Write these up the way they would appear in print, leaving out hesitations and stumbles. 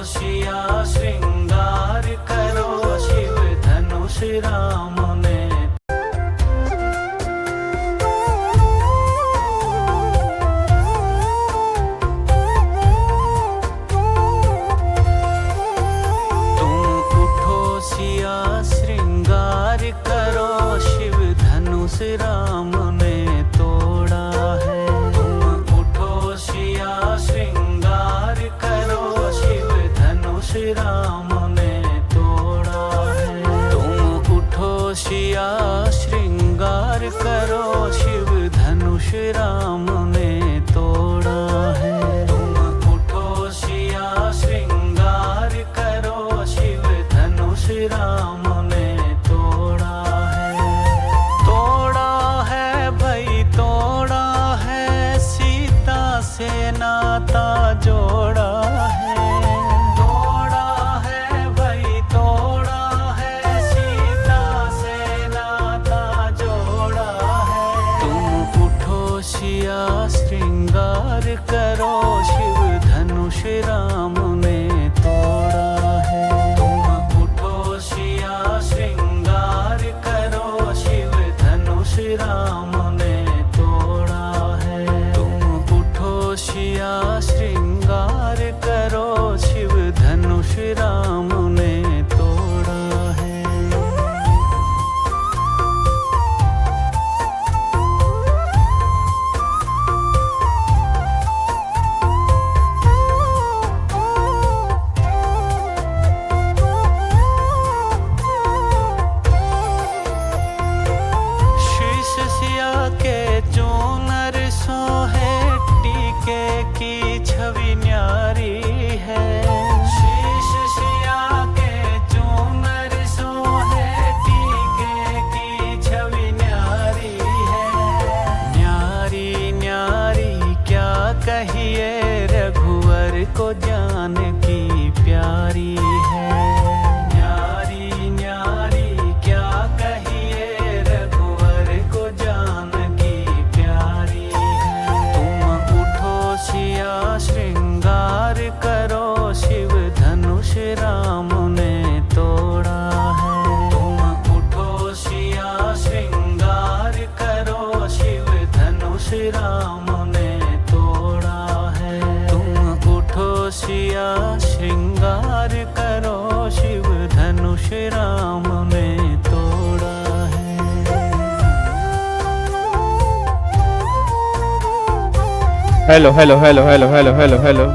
सिया श्रृंगार करो शिव धनुष राम ने। तुम उठो सिया श्रृंगार करो शिव धनुष राम ने तोड़ा है। तुम उठो सिया श्रृंगार करो शिव धनुष राम ने तोड़ा है। तुम उठो सिया श्रृंगार करो शिव धनुष राम ने तोड़ा है। तुम उठो सिया श्रृंगार करो शिव धनुष राम ने तोड़ा है। तोड़ा है भाई तोड़ा है, सीता से नाता जोड़ा है। तोड़ा है भाई तोड़ा है, सीता से नाता जोड़ा है। तुम उठो सिया श्रृंगार करो शिव धनुष राम ने तोड़ा है। तुम उठो सिया श्रृंगार करो शिव धनुष राम ने तोड़ा है। तुम उठो सिया श्रृंगार करो शिव धनुष राम ने तोड़ा है। शीश सिया के चूनर सोहे, टीके की छवि न्यारी है। शीश सिया के चूनर सोहे, टीके की छवि न्यारी है। न्यारी न्यारी क्या कहिए, रघुवर को जान की प्यारी है। न्यारी न्यारी क्या कहिए, रघुवर को जान की प्यारी है। तुम उठो सिया श्रृंगार करो शिव धनुष राम ने तोड़ा है। तुम उठो सिया श्रृंगार करो शिव धनुष राम ने तोड़ा है। तुम उठो सिया श्रृंगार करो शिव धनुष राम ने तोड़ा है। Hello hello hello hello hello hello hello.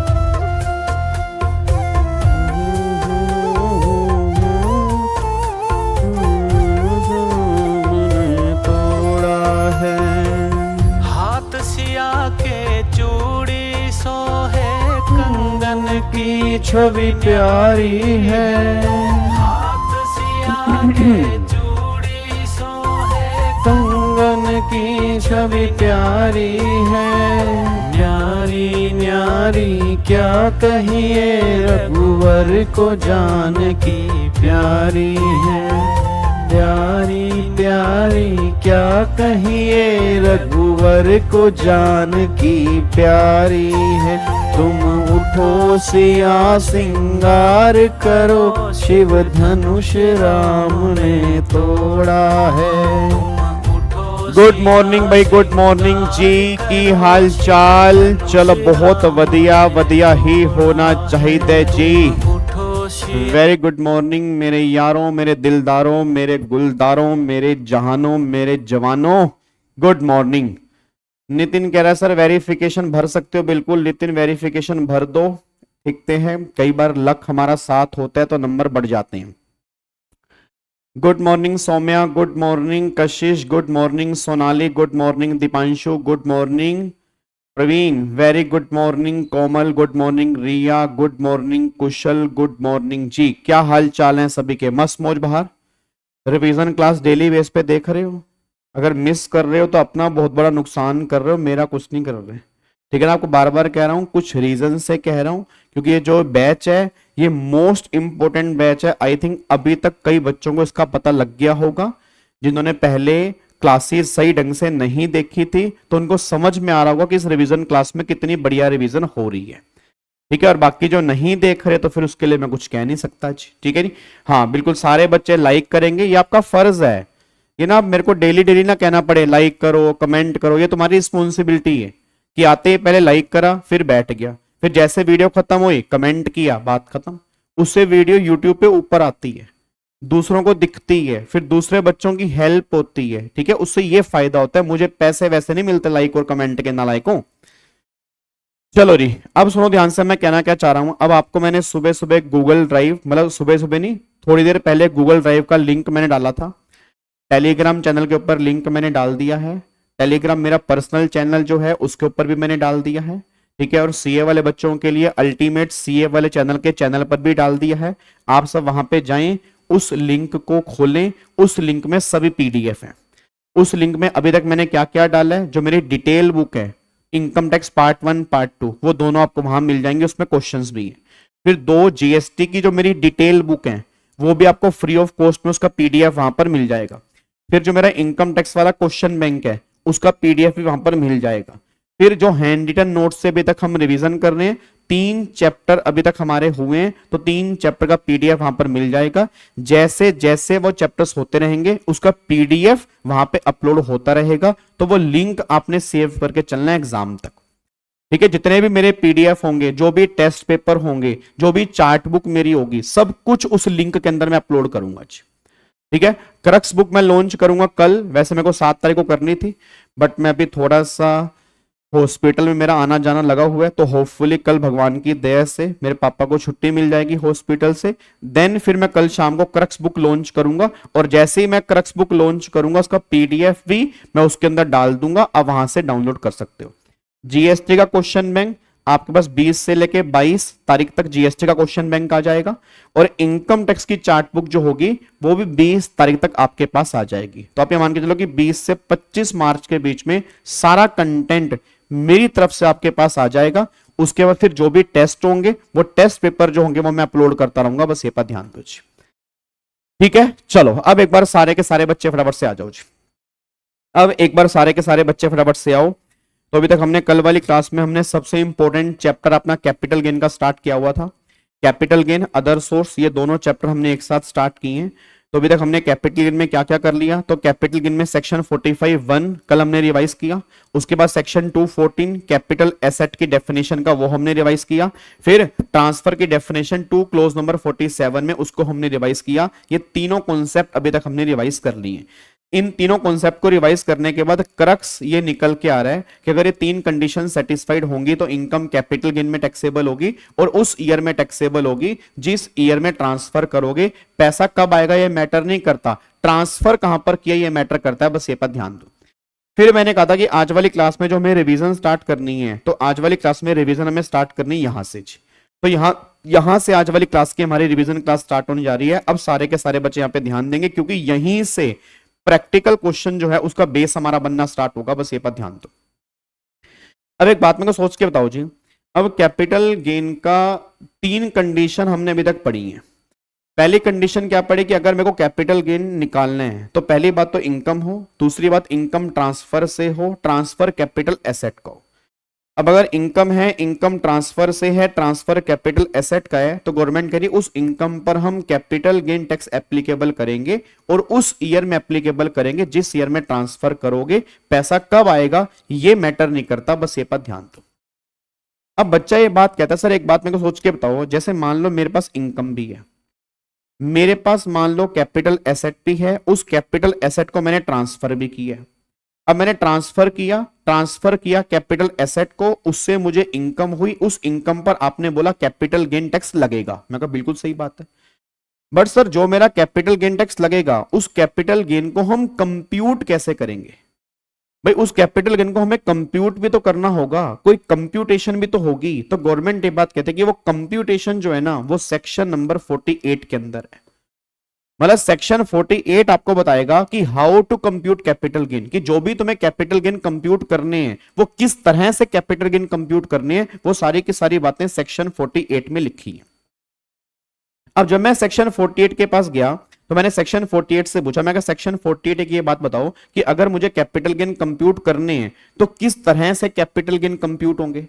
तोड़ा है। हाथ सिया के चूड़ी सोहे, कंगन की छवि प्यारी है। हाथ सिया के चूड़ी सोहे, कंगन की छवि प्यारी है। न्यारी न्यारी क्या कहिए, रघुवर को जान की प्यारी है। प्यारी प्यारी क्या कहिए, रघुवर को जान की प्यारी है। तुम उठो सिया श्रृंगार करो शिव धनुष राम ने तोड़ा है। गुड मॉर्निंग भाई, गुड मॉर्निंग जी, की हाल चाल? चलो बहुत वधिया वधिया ही होना चाहिए जी। वेरी गुड मॉर्निंग मेरे यारों, मेरे दिलदारों, मेरे गुलदारों, मेरे जहानों, मेरे जवानों, गुड मॉर्निंग। नितिन कह रहा है सर वेरिफिकेशन भर सकते हो? बिल्कुल नितिन, वेरिफिकेशन भर दो, दिखते हैं। कई बार लक हमारा साथ होता है तो नंबर बढ़ जाते हैं। Good morning Saumya, good morning Kashish, good morning Sonali, good morning Deepanshu, good morning Praveen, very good morning Komal, good morning Riya, good morning Kushal, good morning जी। क्या हाल चाल है सभी के? मस्त मौज बाहर। रिवीजन क्लास डेली बेस पे देख रहे हो? अगर मिस कर रहे हो तो अपना बहुत बड़ा नुकसान कर रहे हो, मेरा कुछ नहीं कर रहे। ठीक है ना, आपको बार बार कह रहा हूं, कुछ रीजन से कह रहा हूं, क्योंकि ये जो बैच है ये मोस्ट इंपोर्टेंट बैच है। आई थिंक अभी तक कई बच्चों को इसका पता लग गया होगा, जिन्होंने पहले क्लासेस सही ढंग से नहीं देखी थी तो उनको समझ में आ रहा होगा कि इस रिवीजन क्लास में कितनी बढ़िया रिवीजन हो रही है। ठीक है, और बाकी जो नहीं देख रहे तो फिर उसके लिए मैं कुछ कह नहीं सकता जी, ठीक है जी। हाँ बिल्कुल, सारे बच्चे लाइक करेंगे, ये आपका फर्ज है। ये ना मेरे को डेली डेली ना कहना पड़े लाइक करो कमेंट करो, ये तुम्हारी रिस्पॉन्सिबिलिटी है कि आते ही पहले लाइक करा फिर बैठ गया, फिर जैसे वीडियो खत्म हुई कमेंट किया, बात खत्म। उससे वीडियो यूट्यूब पे ऊपर आती है, दूसरों को दिखती है, फिर दूसरे बच्चों की हेल्प होती है, ठीक है, उससे ये फायदा होता है। मुझे पैसे वैसे नहीं मिलते लाइक और कमेंट के, नालायकों। चलो जी, अब सुनो ध्यान से, मैं कहना क्या चाह रहा हूं। अब आपको मैंने सुबह सुबह गूगल ड्राइव, मतलब सुबह सुबह नहीं, थोड़ी देर पहले गूगल ड्राइव का लिंक मैंने डाला था, टेलीग्राम चैनल के ऊपर लिंक मैंने डाल दिया है, टेलीग्राम मेरा पर्सनल चैनल जो है उसके ऊपर भी मैंने डाल दिया है, ठीक है, और सीए वाले बच्चों के लिए अल्टीमेट सीए वाले चैनल के चैनल पर भी डाल दिया है। आप सब वहां पे जाएं, उस लिंक को खोलें, उस लिंक में सभी पीडीएफ हैं। उस लिंक में अभी तक मैंने क्या क्या डाला है, जो मेरी डिटेल बुक है इनकम टैक्स पार्ट 1 पार्ट 2, वो दोनों आपको वहां मिल जाएंगे, उसमें क्वेश्चंस भी है। फिर 2 जीएसटी की जो मेरी डिटेल बुक है वो भी आपको फ्री ऑफ कॉस्ट में उसका पीडीएफ वहां पर मिल जाएगा। फिर जो मेरा इनकम टैक्स वाला क्वेश्चन बैंक है उसका पीडीएफ भी वहां पर मिल जाएगा। फिर जो हैंड रिटन नोट्स से अभी तक हम रिवीजन कर रहे हैं, 3 चैप्टर अभी तक हमारे हुए हैं, तो 3 चैप्टर का पीडीएफ वहां पर मिल जाएगा। जैसे जैसे वो चैप्टर्स होते रहेंगे उसका पीडीएफ वहां पे अपलोड होता रहेगा, तो वो लिंक आपने सेव करके चलना है एग्जाम तक, ठीक है। जितने भी मेरे पीडीएफ होंगे, जो भी टेस्ट पेपर होंगे, जो भी चार्ट बुक मेरी होगी, सब कुछ उस लिंक के अंदर मैं अपलोड करूंगा जी, ठीक है। क्रक्स बुक मैं लॉन्च करूंगा कल, वैसे मेरे को 7 तारीख को करनी थी, बट मैं अभी थोड़ा सा हॉस्पिटल में मेरा आना जाना लगा हुआ है, तो होपफुली कल भगवान की दया से मेरे पापा को छुट्टी मिल जाएगी हॉस्पिटल से, देन फिर मैं कल शाम को क्रक्स बुक लॉन्च करूंगा। और जैसे ही मैं क्रक्स बुक लॉन्च करूंगा उसका पीडीएफ भी मैं उसके अंदर डाल दूंगा, आप वहां से डाउनलोड कर सकते हो। जीएसटी का क्वेश्चन बैंक आपके पास 20 से लेके 22 तारीख तक जीएसटी का क्वेश्चन बैंक आ जाएगा, और इनकम टैक्स की चार्ट बुक जो होगी वो भी 20 तारीख तक आपके पास आ जाएगी। तो आप ये मान के चलो कि 20 से 25 मार्च के बीच में सारा कंटेंट मेरी तरफ से आपके पास आ जाएगा। उसके बाद फिर जो भी टेस्ट होंगे, वो टेस्ट पेपर जो होंगे वो मैं अपलोड करता रहूंगा, बस ये पर ध्यान दो जी, ठीक है। चलो अब एक बार सारे के सारे बच्चे फटाफट से आ जाओ जी, अब एक बार सारे के सारे बच्चे फटाफट से आओ। तो अभी तक हमने कल वाली क्लास में हमने सबसे इंपॉर्टेंट चैप्टर अपना कैपिटल गेन का स्टार्ट किया हुआ था, कैपिटल गेन अदर सोर्स, ये दोनों चैप्टर हमने एक साथ स्टार्ट किए हैं। तो अभी तक हमने कैपिटल गेन में क्या क्या कर लिया, तो कैपिटल गेन में सेक्शन 45(1) कल हमने रिवाइज किया, उसके बाद सेक्शन 214 कैपिटल एसेट की डेफिनेशन का वो हमने रिवाइज किया, फिर ट्रांसफर की डेफिनेशन 2 क्लोज नंबर 47 में उसको हमने रिवाइज किया। ये तीनों कॉन्सेप्ट अभी तक हमने रिवाइज कर लिए हैं। इन तीनों कॉन्सेप्ट को रिवाइज करने के बाद क्रक्स ये निकल के आ रहा है कि अगर ये 3 कंडीशन सेटिस्फाइड होंगी तो इनकम कैपिटल गेन में टैक्सेबल होगी, और उस ईयर में टैक्सेबल होगी जिस ईयर में ट्रांसफर करोगे। पैसा कब आएगा ये मैटर नहीं करता, ट्रांसफर कहां पर किया ये मैटर करता है, बस ये पर ध्यान दो। फिर मैंने कहा था कि आज वाली क्लास में जो हमें रिवीजन स्टार्ट करनी है, तो आज वाली क्लास में रिवीजन हमें स्टार्ट करनी यहां से, तो यहां से आज वाली क्लास की हमारी रिवीजन क्लास स्टार्ट होने जा रही है। अब सारे के सारे बच्चे यहां पे ध्यान देंगे, क्योंकि यहीं से प्रैक्टिकल क्वेश्चन जो है उसका बेस हमारा बनना स्टार्ट होगा, बस ये पर ध्यान दो। अब एक बात मेरे को सोच के बताओ जी, अब कैपिटल गेन का 3 कंडीशन हमने अभी तक पढ़ी है। पहली कंडीशन क्या पड़ी कि अगर मेरे को कैपिटल गेन निकालना है तो पहली बात तो इनकम हो, दूसरी बात इनकम ट्रांसफर से हो, ट्रांसफर कैपिटल एसेट का हो। अब अगर इनकम है, इनकम ट्रांसफर से है, ट्रांसफर कैपिटल एसेट का है, तो गवर्नमेंट कह रही उस इनकम पर हम कैपिटल गेन टैक्स एप्लीकेबल करेंगे, और उस ईयर में एप्लीकेबल करेंगे जिस ईयर में ट्रांसफर करोगे। पैसा कब आएगा ये मैटर नहीं करता, बस ये पर ध्यान दो। अब बच्चा ये बात कहता है सर एक बात मेरे को सोच के बताओ, जैसे मान लो मेरे पास इनकम भी है, मेरे पास मान लो कैपिटल एसेट भी है, उस कैपिटल एसेट को मैंने ट्रांसफर भी किया। अब मैंने ट्रांसफर किया कैपिटल एसेट को, उससे मुझे इनकम हुई, उस इनकम पर आपने बोला कैपिटल गेन टैक्स लगेगा। मैं कहा बिल्कुल सही बात है, बट सर जो मेरा कैपिटल गेन टैक्स लगेगा उस कैपिटल गेन को हम कंप्यूट कैसे करेंगे? भाई उस कैपिटल गेन को हमें कंप्यूट भी तो करना होगा, कोई कंप्यूटेशन भी तो होगी। तो गवर्नमेंट ये बात कहते हैं कि वो कंप्यूटेशन जो है ना वो सेक्शन नंबर 48 के अंदर है। मतलब सेक्शन 48 आपको बताएगा कि how to compute capital gain, कि जो भी तुम्हें कैपिटल गेन कंप्यूट करने हैं वो किस तरह से कैपिटल गेन कंप्यूट करने हैं, वो सारी की सारी बातें सेक्शन 48 में लिखी है। अब जब मैं सेक्शन 48 के पास गया तो मैंने सेक्शन 48 से पूछा, मैं कहा सेक्शन 48 की ये बात बताओ कि अगर मुझे कैपिटल गेन कंप्यूट करने हैं तो किस तरह से कैपिटल गेन कंप्यूट होंगे।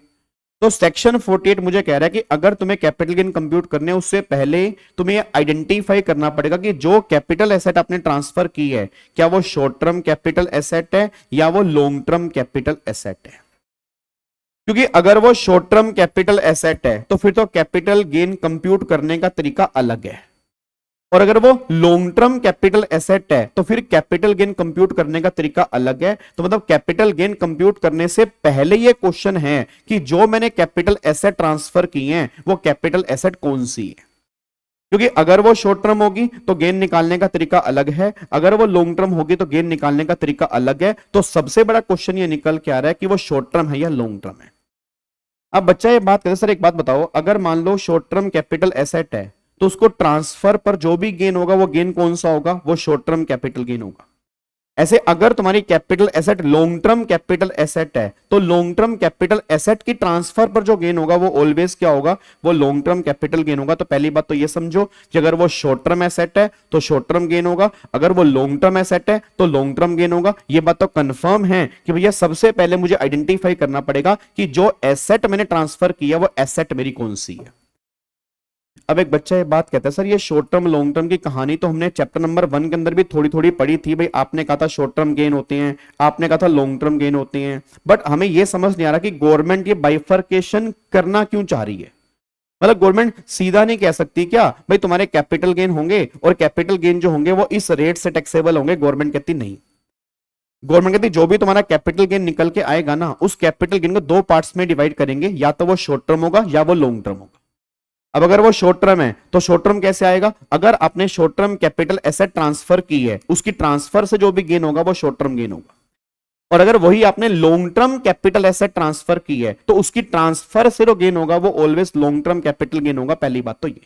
तो सेक्शन 48 मुझे कह रहा है कि अगर तुम्हें कैपिटल गेन कंप्यूट करने उससे पहले तुम्हें आइडेंटिफाई करना पड़ेगा कि जो कैपिटल एसेट आपने ट्रांसफर की है क्या वो शॉर्ट टर्म कैपिटल एसेट है या वो लॉन्ग टर्म कैपिटल एसेट है। क्योंकि अगर वो शॉर्ट टर्म कैपिटल एसेट है तो फिर तो कैपिटल गेन कंप्यूट करने का तरीका अलग है, और अगर वो लॉन्ग टर्म कैपिटल एसेट है तो फिर कैपिटल गेन कंप्यूट करने का तरीका अलग है। तो मतलब कैपिटल गेन कंप्यूट करने से पहले ये क्वेश्चन है कि जो मैंने कैपिटल एसेट ट्रांसफर की है वो कैपिटल एसेट कौन सी है। क्योंकि अगर वो शॉर्ट टर्म होगी तो गेन निकालने का तरीका अलग है, अगर वो लॉन्ग टर्म होगी तो गेन निकालने का तरीका अलग है। तो सबसे बड़ा क्वेश्चन ये निकल के आ रहा है कि वो शॉर्ट टर्म है या लॉन्ग टर्म है। अब बच्चा ये बात करे, सर एक बात बताओ, अगर मान लो शॉर्ट टर्म कैपिटल एसेट है तो उसको ट्रांसफर पर जो भी गेन होगा वो गेन कौन सा होगा, वो शॉर्ट टर्म कैपिटल गेन होगा। ऐसे अगर तुम्हारी capital asset long term capital asset है तो लॉन्ग टर्म कैपिटल एसेट की ट्रांसफर पर जो गेन होगा वो ऑलवेज क्या होगा, वो लॉन्ग टर्म कैपिटल गेन होगा। तो पहली बात तो ये समझो कि अगर वो शॉर्ट टर्म एसेट है तो शॉर्ट टर्म गेन होगा, अगर वो लॉन्ग टर्म एसेट है तो लॉन्ग टर्म गेन होगा। ये बात तो कंफर्म है कि भैया सबसे पहले मुझे आइडेंटिफाई करना पड़ेगा कि जो एसेट मैंने ट्रांसफर किया वो एसेट मेरी कौन सी है। अब एक बच्चा ये बात कहता है, सर ये शॉर्ट टर्म लॉन्ग टर्म की कहानी तो हमने चैप्टर नंबर 1 के अंदर भी थोड़ी थोड़ी पढ़ी थी। भाई आपने कहा था शॉर्ट टर्म गेन होते हैं, आपने कहा था लॉन्ग टर्म गेन होते हैं, बट हमें यह समझ नहीं आ रहा कि गवर्नमेंट ये बाइफर्केशन करना क्यों चाह रही है। मतलब गवर्नमेंट सीधा नहीं कह सकती क्या भाई तुम्हारे कैपिटल गेन होंगे और कैपिटल गेन जो होंगे वो इस रेट से टैक्सेबल होंगे। गवर्नमेंट कहती नहीं, गवर्नमेंट कहती जो भी तुम्हारा कैपिटल गेन निकल के आएगा ना उस कैपिटल गेन को 2 पार्ट्स में डिवाइड करेंगे, या तो वो शॉर्ट टर्म होगा या वो लॉन्ग टर्म होगा। अब अगर वो शॉर्ट टर्म है तो शॉर्ट टर्म कैसे आएगा, अगर आपने short term capital asset transfer की है उसकी ट्रांसफर से जो भी गेन होगा वो शॉर्ट टर्म गेन होगा, और अगर वही आपने long term capital asset transfer की है तो उसकी ट्रांसफर से जो गेन होगा वो always long term capital gain होगा। पहली बात तो ये।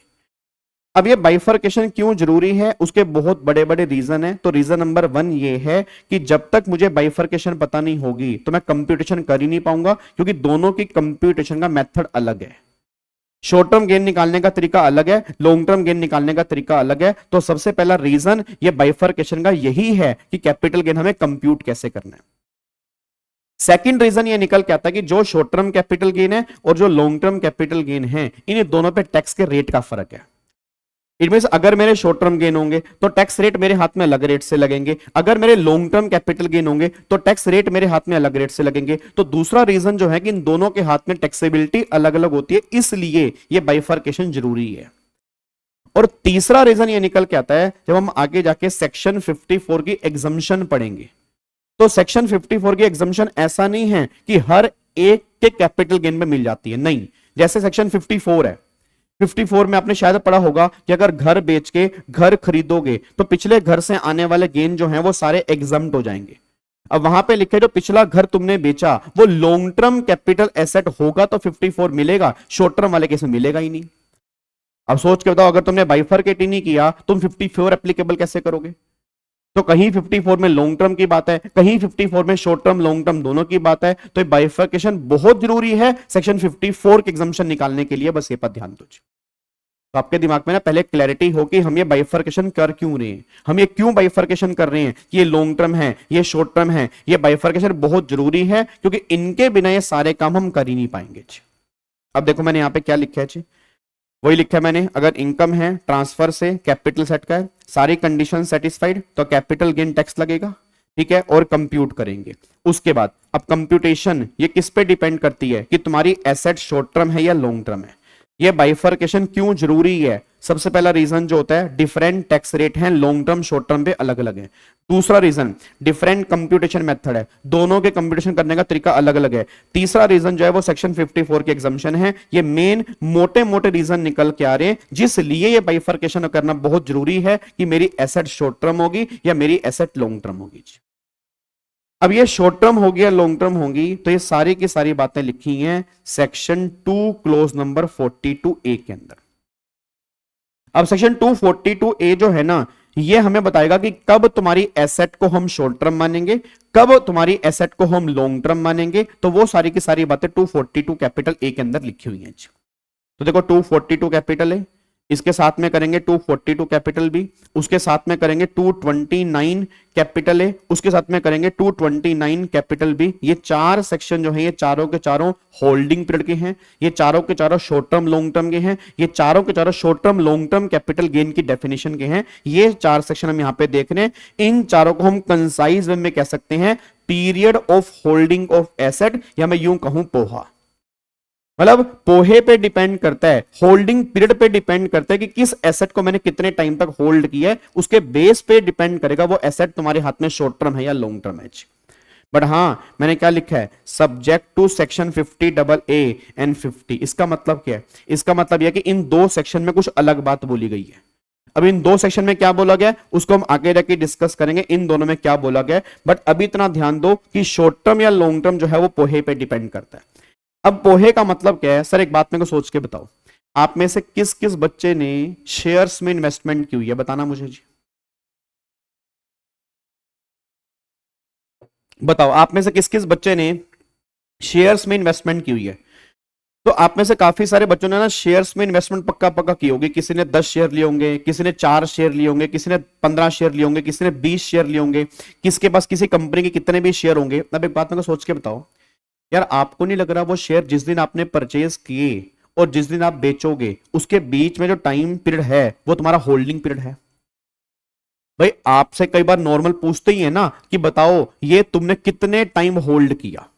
अब ये बाइफर्केशन क्यों जरूरी है, उसके बहुत बड़े बड़े रीजन है। तो रीजन नंबर 1 ये है कि जब तक मुझे बाइफर्केशन पता नहीं होगी तो मैं कंप्यूटेशन कर ही नहीं पाऊंगा, क्योंकि दोनों की कंप्यूटेशन का मेथड अलग है। शॉर्ट टर्म गेन निकालने का तरीका अलग है, लॉन्ग टर्म गेन निकालने का तरीका अलग है। तो सबसे पहला रीजन ये बाइफर्केशन का यही है कि कैपिटल गेन हमें कंप्यूट कैसे करना है। सेकंड रीजन ये निकल के आता है कि जो शॉर्ट टर्म कैपिटल गेन है और जो लॉन्ग टर्म कैपिटल गेन है इन दोनों पे टैक्स के रेट का फर्क है। इट मींस अगर मेरे शॉर्ट टर्म गेन होंगे तो टैक्स रेट मेरे हाथ में अलग रेट से लगेंगे, अगर मेरे लॉन्ग टर्म कैपिटल गेन होंगे तो टैक्स रेट मेरे हाथ में अलग रेट से लगेंगे। तो दूसरा रीजन जो है कि इन दोनों के हाथ में टैक्सेबिलिटी अलग अलग होती है, इसलिए ये बाइफर्केशन जरूरी है। और तीसरा रीजन ये निकल के आता है जब हम आगे जाके सेक्शन 54 की एग्जम्पशन पढ़ेंगे। तो सेक्शन 54 की एग्जम्पशन ऐसा नहीं है कि हर एक के कैपिटल गेन में मिल जाती है, नहीं। जैसे सेक्शन 54 है, 54 में आपने शायद पढ़ा होगा कि अगर घर बेच के घर खरीदोगे तो पिछले घर से आने वाले गेन जो हैं वो सारे एग्जम्प्ट हो जाएंगे। अब वहां पे लिखे जो पिछला घर तुमने बेचा वो लॉन्ग टर्म कैपिटल एसेट होगा तो 54 मिलेगा, शॉर्ट टर्म वाले केस में मिलेगा ही नहीं। अब सोच के बताओ, अगर तुमने बाइफर्केट ही नहीं किया तुम 54 एप्लीकेबल कैसे करोगे। तो कहीं 54 में लॉन्ग टर्म की बात है, कहीं 54 में शॉर्ट टर्म लॉन्ग टर्म दोनों की बात है। तो बाइफर्केशन बहुत जरूरी है सेक्शन 54 के एग्जम्पशन निकालने के लिए, बस ये पर ध्यान दो। तो आपके दिमाग में ना पहले क्लैरिटी हो कि हम ये बाइफर्केशन कर क्यों रहे हैं, हम ये क्यों बाइफर्केशन कर रहे हैं, कि ये लॉन्ग टर्म है ये शॉर्ट टर्म है। ये बाइफर्केशन बहुत जरूरी है क्योंकि इनके बिना ये सारे काम हम कर ही नहीं पाएंगे। अब देखो मैंने यहां पे क्या लिखा है जी, वही लिखा है मैंने। अगर इनकम है ट्रांसफर से कैपिटल सेट का है, सारी कंडीशन सेटिस्फाइड तो कैपिटल गेन टैक्स लगेगा, ठीक है, और कंप्यूट करेंगे। उसके बाद अब कंप्यूटेशन ये किस पे डिपेंड करती है कि तुम्हारी एसेट शॉर्ट टर्म है या लॉन्ग टर्म है। ये बाइफर्केशन क्यों जरूरी है, सबसे पहला रीजन जो होता है डिफरेंट टैक्स रेट हैं, लॉन्ग टर्म शॉर्ट टर्म पे अलग अलग है। दूसरा रीजन डिफरेंट कंप्यूटेशन मेथड है, दोनों के कंप्यूटेशन करने का तरीका अलग अलग है। तीसरा रीजन जो है वो सेक्शन 54 की एग्जम्पशन है। ये मेन मोटे मोटे रीजन निकल के आ रहे हैं जिसलिए ये बाइफर्केशन करना बहुत जरूरी है कि मेरी एसेट शॉर्ट टर्म होगी या मेरी एसेट लॉन्ग टर्म होगी। अब ये शॉर्ट टर्म होगी या लॉन्ग टर्म होगी तो ये सारी की सारी बातें लिखी हैं सेक्शन 2 क्लोज नंबर 42A के अंदर। अब सेक्शन 242A जो है ना ये हमें बताएगा कि कब तुम्हारी एसेट को हम शॉर्ट टर्म मानेंगे, कब तुम्हारी एसेट को हम लॉन्ग टर्म मानेंगे। तो वो सारी की सारी बातें 242 कैपिटल ए के अंदर लिखी हुई हैं। तो देखो 242 कैपिटल है, इसके साथ में करेंगे 242 कैपिटल बी, उसके साथ में करेंगे 229 कैपिटल ए, उसके साथ में करेंगे 229 कैपिटल बी। ये 4 सेक्शन जो है ये चारों के चारों होल्डिंग पीरियड के हैं, ये चारों के चारों शॉर्ट टर्म लॉन्ग टर्म के हैं, ये चारों के चारों short term long term capital gain की डेफिनेशन के हैं। ये 4 सेक्शन हम यहां पे देख रहे हैं। इन चारों को हम कंसाइज वे में कह सकते हैं period of holding of asset, या मैं यूं कहूं पोहा। मतलब पोहे पे डिपेंड करता है, होल्डिंग पीरियड पे डिपेंड करता है कि किस एसेट को मैंने कितने टाइम तक होल्ड किया है, उसके बेस पे डिपेंड करेगा वो एसेट तुम्हारे हाथ में शॉर्ट टर्म है या लॉन्ग टर्म है। बट हां, मैंने क्या लिखा है, subject to section 50AA and 50। इसका मतलब क्या है? इसका मतलब यह कि इन 2 सेक्शन में कुछ अलग बात बोली गई है। अब इन 2 सेक्शन में क्या बोला गया उसको हम आगे जाके डिस्कस करेंगे, इन दोनों में क्या बोला गया। बट अभी इतना ध्यान दो कि शॉर्ट टर्म या लॉन्ग टर्म जो है वो पोहे पे डिपेंड करता है। अब पोहे का मतलब क्या है? सर एक बात मेरे को सोच के बताओ, आप में से किस किस बच्चे ने शेयर्स में इन्वेस्टमेंट की हुई है? बताना मुझे जी, बताओ आप में से किस किस बच्चे ने शेयर्स में इन्वेस्टमेंट की हुई है? तो आप में से काफी सारे बच्चों ने ना शेयर्स में इन्वेस्टमेंट पक्का पक्का की होगी। किसी ने 10 शेयर लिए होंगे, किसी ने 4 शेयर लिए होंगे, किसी ने 15 शेयर लिए होंगे, किसी ने 20 शेयर लिए होंगे, किसके पास किसी कंपनी के कितने भी शेयर होंगे। अब एक बात मेरे को सोच के बताओ यार, आपको नहीं लग रहा वो शेयर जिस दिन आपने परचेज किए और जिस दिन आप बेचोगे उसके बीच में जो टाइम पीरियड है वो तुम्हारा होल्डिंग पीरियड है? भाई आपसे कई बार नॉर्मल पूछते ही है ना कि बताओ ये तुमने कितने टाइम होल्ड किया।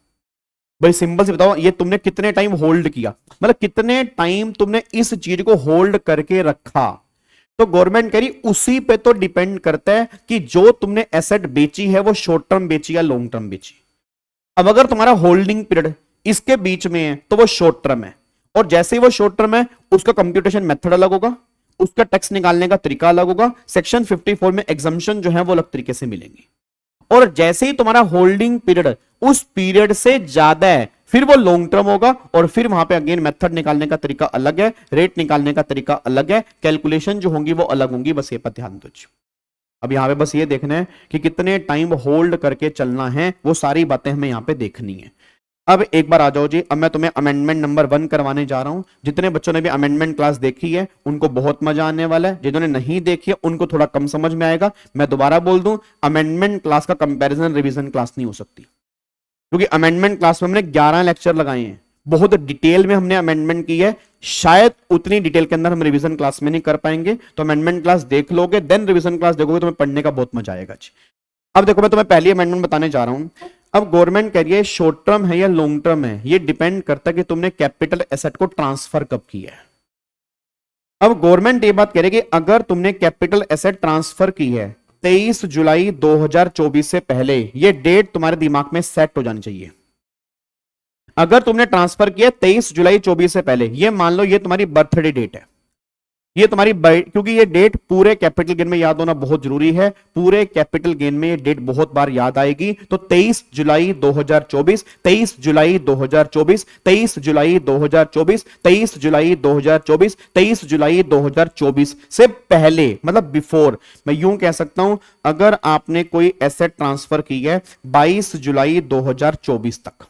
भाई सिंपल से बताओ ये तुमने कितने टाइम होल्ड किया, मतलब कितने टाइम तुमने इस चीज को होल्ड करके रखा। तो गवर्नमेंट कह रही उसी पे तो डिपेंड करता है कि जो तुमने एसेट बेची है वो शॉर्ट टर्म बेची या लॉन्ग टर्म बेची। अब अगर तुम्हारा होल्डिंग पीरियड इसके बीच में है तो वो शॉर्ट टर्म है, और जैसे ही वो शॉर्ट टर्म है उसका कंप्यूटेशन मेथड अलग होगा, उसका टैक्स निकालने का तरीका अलग होगा, सेक्शन 54 में एग्जम्पशन जो है वो अलग तरीके से मिलेंगे। और जैसे ही तुम्हारा होल्डिंग पीरियड उस पीरियड से ज्यादा है फिर वो लॉन्ग टर्म होगा, और फिर वहां पे अगेन मेथड निकालने का तरीका अलग है, रेट निकालने का तरीका अलग है, कैलकुलेशन जो होंगी वो अलग होंगी। बस ये पर ध्यान दो। अब यहां पे बस ये देखना है कि कितने टाइम होल्ड करके चलना है, वो सारी बातें हमें यहां पे देखनी है। अब एक बार आ जाओ जी, अब मैं तुम्हें अमेंडमेंट नंबर 1 करवाने जा रहा हूं। जितने बच्चों ने भी अमेंडमेंट क्लास देखी है उनको बहुत मजा आने वाला है, जिन्होंने नहीं देखी है उनको थोड़ा कम समझ में आएगा। मैं दोबारा बोल दूं, अमेंडमेंट क्लास का कंपैरिजन रिवीजन क्लास नहीं हो सकती, क्योंकि अमेंडमेंट क्लास में हमने 11 लेक्चर लगाए हैं, बहुत डिटेल में हमने अमेंडमेंट की है। शायद उतनी डिटेल के अंदर हम रिवीजन क्लास में नहीं कर पाएंगे, तो अमेंडमेंट क्लास देख लोगे देन रिवीजन क्लास देखोगे, तुम्हें पढ़ने का बहुत मजा आएगा। अब देखो मैं तुम्हें पहली अमेंडमेंट बताने जा रहा हूं। अब गवर्नमेंट कह रही है शॉर्ट टर्म है या लॉन्ग टर्म है, ये डिपेंड करता है कि तुमने कैपिटल एसेट को ट्रांसफर कब किया है। अब गवर्नमेंट ये बात कह रही है कि अगर तुमने कैपिटल एसेट ट्रांसफर की है 23 जुलाई 2024 से पहले, ये डेट तुम्हारे दिमाग में सेट हो जानी चाहिए। अगर तुमने ट्रांसफर किया 23 जुलाई 24 से पहले, ये मान लो ये तुम्हारी बर्थडे डेट है, ये तुम्हारी क्योंकि ये डेट पूरे कैपिटल गेन में याद होना बहुत जरूरी है, पूरे कैपिटल गेन में ये डेट बहुत बार याद आएगी। तो 23 जुलाई 2024, 23 जुलाई 2024, 23 जुलाई 2024, 23 जुलाई 2024, 23 जुलाई 2024 से पहले, मतलब बिफोर। मैं यूं कह सकता हूं अगर आपने कोई एसेट ट्रांसफर की है 22 जुलाई 2024 तक,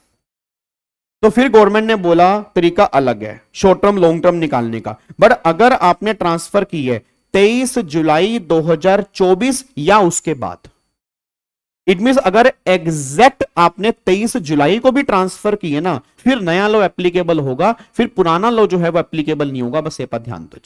तो फिर गवर्नमेंट ने बोला तरीका अलग है शॉर्ट टर्म लॉन्ग टर्म निकालने का। बट अगर आपने ट्रांसफर की है 23 जुलाई 2024 या उसके बाद, इट मींस अगर एग्जैक्ट आपने 23 जुलाई को भी ट्रांसफर की है ना, फिर नया लॉ एप्लीकेबल होगा, फिर पुराना लॉ जो है वो एप्लीकेबल नहीं होगा। बस ये पर ध्यान दो।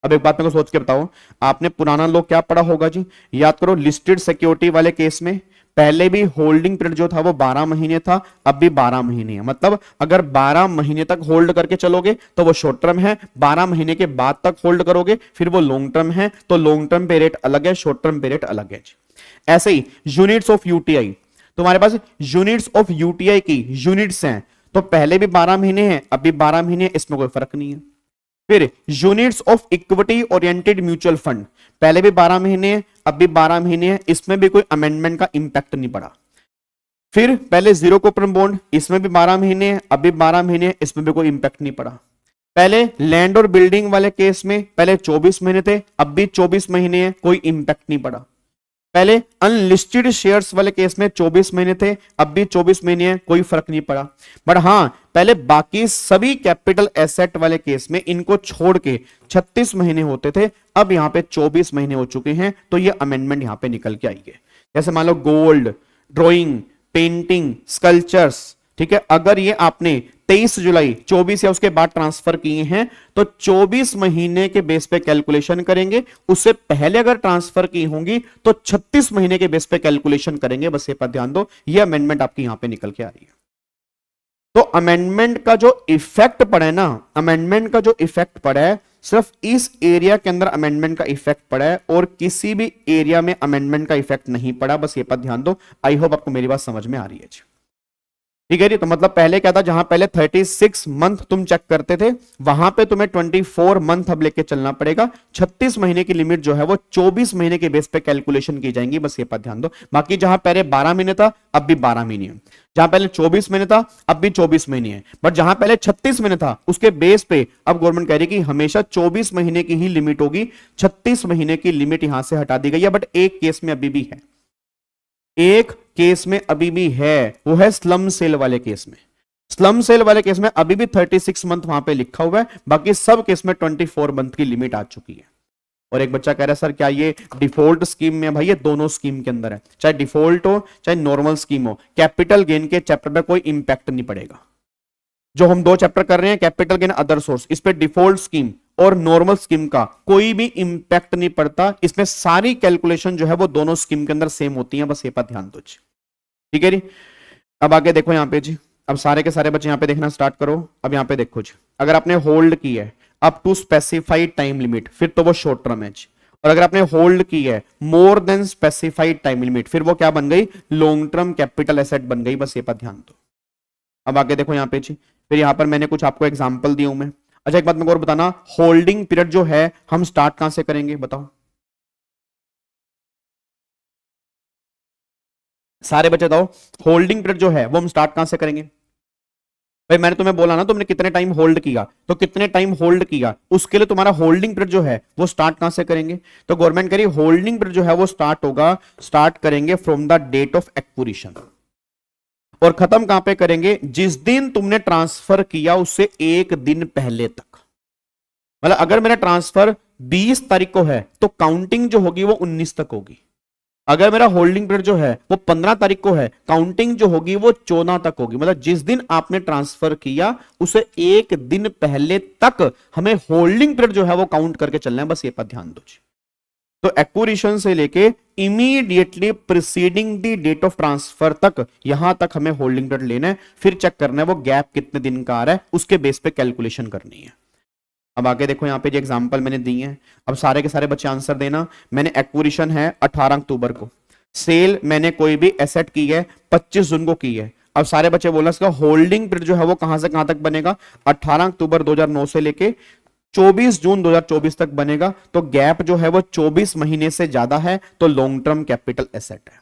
अब एक बात मेरे को सोच के बताओ, आपने पुराना लॉ क्या पढ़ा होगा जी? याद करो, लिस्टेड सिक्योरिटी वाले केस में पहले भी होल्डिंग पीरियड जो था वो 12 महीने था, अब भी 12 महीने है। मतलब अगर 12 महीने तक होल्ड करके चलोगे तो वो शॉर्ट टर्म है, 12 महीने के बाद तक होल्ड करोगे फिर वो लॉन्ग टर्म है। तो लॉन्ग टर्म पे रेट अलग है, शॉर्ट टर्म पे रेट अलग है। ऐसे ही यूनिट्स ऑफ यूटीआई, तुम्हारे पास यूनिट्स ऑफ यूटीआई की यूनिट्स हैं, तो पहले भी 12 महीने हैं, अब भी 12 महीने, इसमें कोई फर्क नहीं है। फिर units of equity oriented mutual fund, पहले भी 12 महीने हैं, अब भी 12 महीने हैं, इसमें भी कोई अमेंडमेंट का इंपैक्ट नहीं पड़ा। फिर पहले जीरो कूपन बॉन्ड, इसमें भी 12 महीने हैं, अब भी 12 महीने, इसमें भी कोई इंपैक्ट नहीं पड़ा। पहले लैंड और बिल्डिंग वाले केस में पहले 24 महीने थे, अब भी 24 महीने हैं, कोई इंपैक्ट नहीं पड़ा। पहले अनलिस्टेड शेयर्स वाले केस में 24 महीने थे, अब भी 24 महीने है, कोई फर्क नहीं पड़ा। बट हां, पहले बाकी सभी कैपिटल एसेट वाले केस में इनको छोड़ के 36 महीने होते थे, अब यहां पे 24 महीने हो चुके हैं, तो ये अमेंडमेंट यहां पे निकल के आई है। जैसे मान लो गोल्ड, ड्रॉइंग, पेंटिंग, स्कल्पचर्स, ठीक है, अगर ये आपने 23 जुलाई 24 या उसके बाद ट्रांसफर किए हैं तो 24 महीने के बेस पे कैलकुलेशन करेंगे। उससे पहले अगर ट्रांसफर की होंगी तो 36 महीने के बेस पे कैलकुलेशन करेंगे। बस ये पर ध्यान दो, ये अमेंडमेंट आपकी यहां पे निकल के आ रही है। तो अमेंडमेंट का जो इफेक्ट पड़ा है ना, अमेंडमेंट का जो इफेक्ट पड़ा है सिर्फ इस एरिया के अंदर अमेंडमेंट का इफेक्ट पड़ा है और किसी भी एरिया में अमेंडमेंट का इफेक्ट नहीं पड़ा। बस ये पर ध्यान दो। आई होप आपको मेरी बात समझ में आ रही है जी। ठीक है जी। तो मतलब पहले क्या था, जहां पहले 36 मंथ तुम चेक करते थे, वहां पे तुम्हें 24 मंथ अब लेके चलना पड़ेगा। 36 महीने की लिमिट जो है वो 24 महीने के बेस पे कैलकुलेशन की जाएंगी। बस ये पर ध्यान दो। बाकी जहां पहले 12 महीने था, अब भी 12 महीने है। जहां पहले 24 महीने था, अब भी 24 महीने है। बट जहां पहले 36 महीने था, उसके बेस पे अब गवर्नमेंट कह रही है कि हमेशा 24 महीने की ही लिमिट होगी। 36 महीने की लिमिट यहां से हटा दी गई है। बट एक केस में अभी भी है, एक केस में अभी भी है, वो है स्लम सेल वाले केस में। स्लम सेल वाले केस में अभी भी 36 मंथ वहां पे लिखा हुआ है, बाकी सब केस में 24 मंथ की लिमिट आ चुकी है। और एक बच्चा कह रहा है सर क्या ये डिफॉल्ट स्कीम में? भाई ये दोनों स्कीम के अंदर है, चाहे डिफॉल्ट हो चाहे नॉर्मल स्कीम हो, कैपिटल गेन के चैप्टर पे कोई इंपैक्ट नहीं पड़ेगा। जो हम 2 चैप्टर कर रहे हैं, कैपिटल गेन अदर सोर्स, इस पे डिफॉल्ट स्कीम और नॉर्मल स्कीम का कोई भी इंपैक्ट नहीं पड़ता। इसमें सारी कैलकुलेशन जो है वो दोनों स्कीम के अंदर सेम होती है। बस ये पर ध्यान दो। ठीक है जी। अब आगे देखो यहां पे जी, अब सारे के सारे बच्चे यहां पे देखना स्टार्ट करो। अब यहां पे देखो जी, अगर आपने होल्ड की है up to specified time limit, फिर तो वो शॉर्ट टर्म है। और अगर आपने होल्ड की है more than specified time limit, फिर वो क्या बन गई? लॉन्ग टर्म कैपिटल एसेट बन गई। बस ये पर ध्यान दो। अब आगे देखो यहां पे जी, फिर यहां पर मैंने कुछ आपको एग्जांपल दिया हूं मैं। अच्छा एक बात मेरे को और बताना, होल्डिंग पीरियड जो है हम स्टार्ट कहां से करेंगे बताओ? सारे बच्चे बताओ, होल्डिंग पीरियड जो है वो हम स्टार्ट कहां से करेंगे? भाई मैंने तुम्हें बोला ना, तुमने कितने टाइम होल्ड किया, तो कितने टाइम होल्ड किया उसके लिए तुम्हारा होल्डिंग पीरियड जो है वो स्टार्ट कहां से करेंगे? तो गवर्नमेंट कह रही होल्डिंग पीरियड जो है वो स्टार्ट होगा, स्टार्ट करेंगे from the date of acquisition, और खत्म कहां पे करेंगे? जिस दिन तुमने ट्रांसफर किया उससे एक दिन पहले तक। मतलब अगर मेरा ट्रांसफर 20 तारीख को है तो काउंटिंग जो होगी वो 19 तक होगी। अगर मेरा होल्डिंग पीरियड जो है वो 15 तारीख को है, काउंटिंग जो होगी वो 14 तक होगी। मतलब जिस दिन आपने ट्रांसफर किया उसे एक दिन पहले तक हमें होल्डिंग पीरियड जो है वो काउंट करके चलना है। बस ये पर ध्यान दो। तो एक्विजिशन से लेके immediately preceding the date of transfer तक, यहां तक हमें होल्डिंग पीरियड लेना है। फिर चेक करना है वो गैप कितने दिन का आ रहा है, उसके बेस पे कैलकुलेशन करनी है। अब आगे देखो यहां पे जो एग्जांपल मैंने दी है, अब सारे के सारे बच्चे आंसर देना। मैंने एक्विजिशन है 18 अक्टूबर को, सेल मैंने कोई भी एसेट की है 25 जून को की है। अब सारे बच्चे बोलना इसका होल्डिंग पीरियड जो है वो कहां से कहां तक बनेगा? 18 अक्टूबर 2009 से लेके 24 जून 2024 तक बनेगा। तो गैप जो है वो 24 महीने से ज्यादा है, तो लॉन्ग टर्म कैपिटल एसेट है।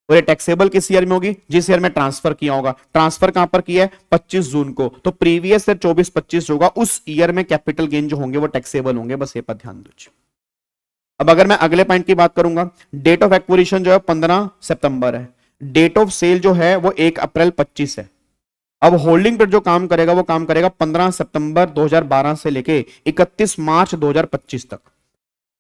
और ये टैक्सेबल किस ईयर में होगी? जिस ईयर में ट्रांसफर किया होगा। ट्रांसफर कहां पर किया है? 25 जून को, तो प्रीवियस ईयर 24-25 होगा, उस ईयर में कैपिटल गेन जो होंगे वो टैक्सेबल होंगे। बस ये पर ध्यान दीजिए। अब अगर मैं अगले पॉइंट की बात करूंगा, डेट ऑफ एक्विजिशन जो है 15 सितंबर है, डेट ऑफ सेल जो है वो 1 अप्रैल 25 है। अब होल्डिंग पर जो काम करेगा वो काम करेगा 15 सितंबर 2012 से लेके 31 मार्च 2025 तक।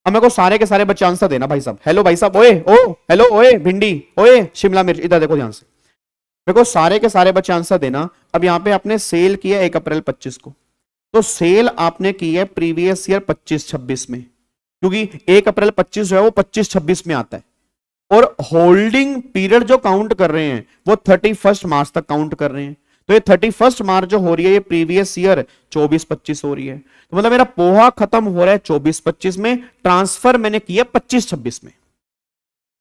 अब मेरे को सारे के सारे बच्चे आंसर देना भाई साहब। हेलो भाई साहब, ओए ओ हेलो, ओए भिंडी, ओए शिमला मिर्च, इधर देखो ध्यान से। मेरे को सारे के सारे बच्चे आंसर देना। अब यहां पे आपने सेल किया 1 अप्रैल 25 को, तो सेल आपने की है प्रीवियस ईयर 25-26 में, क्योंकि 1 अप्रैल 25 जो है वो 25-26 में आता है। और होल्डिंग पीरियड जो काउंट कर रहे हैं वो 31 मार्च तक काउंट कर रहे हैं। तो ये 31 मार्च जो हो रही है ये प्रीवियस ईयर 24-25 हो रही है। तो मतलब मेरा पोहा खत्म हो रहा है 24-25 में, ट्रांसफर मैंने किया 25-26 में।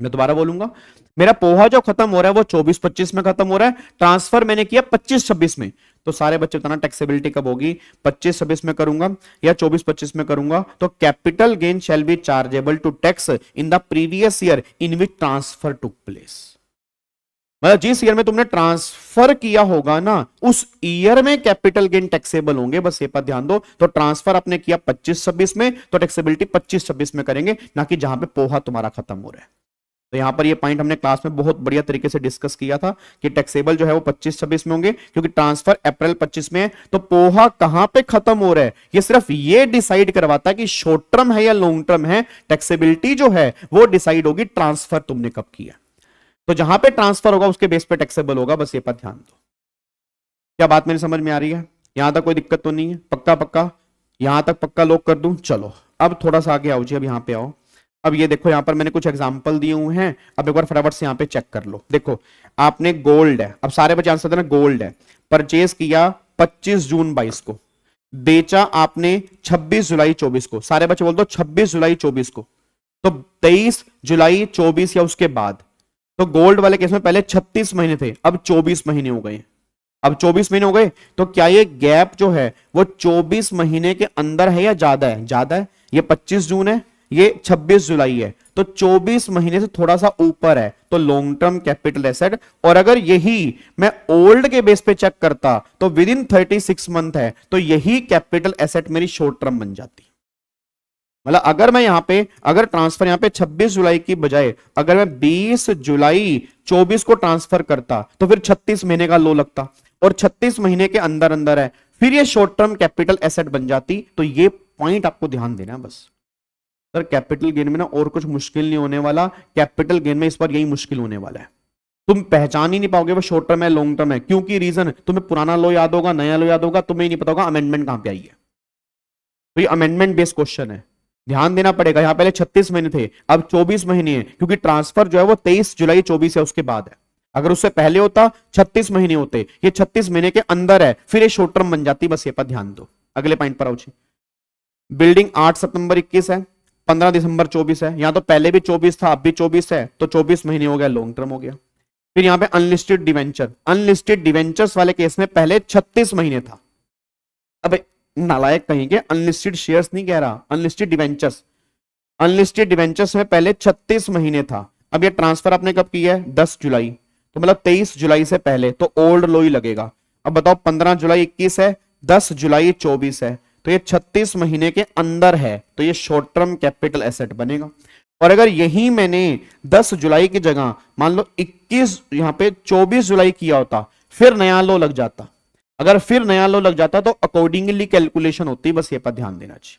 मैं दोबारा बोलूंगा, मेरा पोहा जो खत्म हो रहा है वो 24-25 में खत्म हो रहा है, ट्रांसफर मैंने किया 25-26 में। तो सारे बच्चे बताना टैक्सेबिलिटी कब होगी? 25-26 में करूंगा या 24-25 में करूंगा? तो capital gain shall be chargeable to tax in the previous year in which transfer took place. मतलब जिस ईयर में तुमने ट्रांसफर किया होगा ना, उस ईयर में कैपिटल गेन टैक्सेबल होंगे। बस ये पर ध्यान दो। तो ट्रांसफर आपने किया 25-26 में, तो टैक्सेबिलिटी 25-26 में करेंगे, ना कि जहां पे पोहा तुम्हारा खत्म हो रहा है। तो यहां पर ये पॉइंट हमने क्लास में बहुत बढ़िया तरीके से डिस्कस किया था कि टैक्सेबल जो है वो 25-26 में होंगे, क्योंकि ट्रांसफर अप्रैल 25 में है। तो पोहा कहां पे खत्म हो रहा है, ये सिर्फ ये डिसाइड करवाता है कि शॉर्ट टर्म है या लॉन्ग टर्म है। टैक्सेबिलिटी जो है वो डिसाइड होगी ट्रांसफर तुमने कब किया। तो जहां पे ट्रांसफर होगा उसके बेस पे टैक्सेबल होगा, बस ये पर ध्यान दो। क्या बात मेरी समझ में आ रही है? यहां तक कोई दिक्कत तो नहीं है? पक्का पक्का, यहां तक पक्का लॉक कर दूं? चलो अब थोड़ा सा आगे आओ जी, अब यहां पे आओ। अब ये देखो यहां पर मैंने कुछ एग्जांपल दिए हुए हैं, अब एक बार फटाफट से यहां पे चेक कर लो। देखो आपने गोल्ड है, अब सारे बच्चे आंसर देना, गोल्ड है, परचेज किया 25 जून 22 को, बेचा आपने 26 जुलाई 24 को। सारे बच्चे बोल दो 26 जुलाई 24 को, तो 23 जुलाई 24 या उसके बाद। तो गोल्ड वाले केस में पहले 36 महीने थे, अब 24 महीने हो गए। अब 24 महीने हो गए, तो क्या ये गैप जो है वो 24 महीने के अंदर है या ज्यादा है? ज्यादा है। ये 25 जून है, ये 26 जुलाई है, तो 24 महीने से थोड़ा सा ऊपर है, तो लॉन्ग टर्म कैपिटल एसेट। और अगर यही मैं ओल्ड के बेस पे चेक करता तो विद इन 36 मंथ है, तो यही कैपिटल एसेट मेरी शॉर्ट टर्म बन जाती। मतलब अगर मैं यहां पे, अगर ट्रांसफर यहां पे 26 जुलाई की बजाय अगर मैं 20 जुलाई 24 को ट्रांसफर करता तो फिर 36 महीने का लो लगता, और 36 महीने के अंदर अंदर है, फिर ये शॉर्ट टर्म कैपिटल एसेट बन जाती। तो ये पॉइंट आपको ध्यान देना है बस। सर कैपिटल गेन में ना और कुछ मुश्किल नहीं होने वाला, कैपिटल गेन में इस बार यही मुश्किल होने वाला है। तुम पहचान ही नहीं पाओगे वो शॉर्ट टर्म है लॉन्ग टर्म है, क्योंकि रीजन तुम्हें पुराना लो याद होगा, नया लो याद होगा, तुम्हें ही नहीं पता होगा अमेंडमेंट कहां पे आई है। तो ये अमेंडमेंट बेस्ड क्वेश्चन है, ध्यान देना पड़ेगा। यहां पहले 36 महीने थे, अब 24 महीने हैं, क्योंकि ट्रांसफर जो है वो 23 जुलाई 24 है उसके बाद है। अगर उससे पहले होता 36 महीने होते, ये 36 महीने के अंदर है, फिर ये शॉर्ट टर्म बन जाती। बस ये पर ध्यान दो। अगले पॉइंट पर आओ जी। बिल्डिंग 8 सितंबर 21 है, 15 दिसंबर 24 है, यहां तो पहले भी 24 था अब भी 24 है, तो 24 महीने हो गया, लॉन्ग टर्म हो गया। फिर यहां पे अनलिस्टेड डिवेंचर, अनलिस्टेड डिवेंचर्स वाले केस में पहले 36 महीने था। अब नालायक कहीं के, अनलिस्टेड शेयर्स नहीं कह रहा, अनलिस्टेड डिवेंचर्स। अनलिस्टेड डिवेंचर्स में पहले 36 महीने था, अब ये ट्रांसफर आपने कब किया है? 10 जुलाई, तो मतलब 23 जुलाई से पहले, तो ओल्ड लो ही लगेगा। अब बताओ 15 जुलाई 21 है, 10 जुलाई 24 है, तो ये 36 महीने के अंदर है, तो ये शॉर्ट टर्म कैपिटल एसेट बनेगा। और अगर यही मैंने 10 जुलाई की जगह मान लो 21 यहां पे 24 जुलाई किया होता, फिर नया लो लग जाता। अगर फिर नया लो लग जाता तो अकॉर्डिंगली कैलकुलेशन होती। बस ये पर ध्यान देना चाहिए।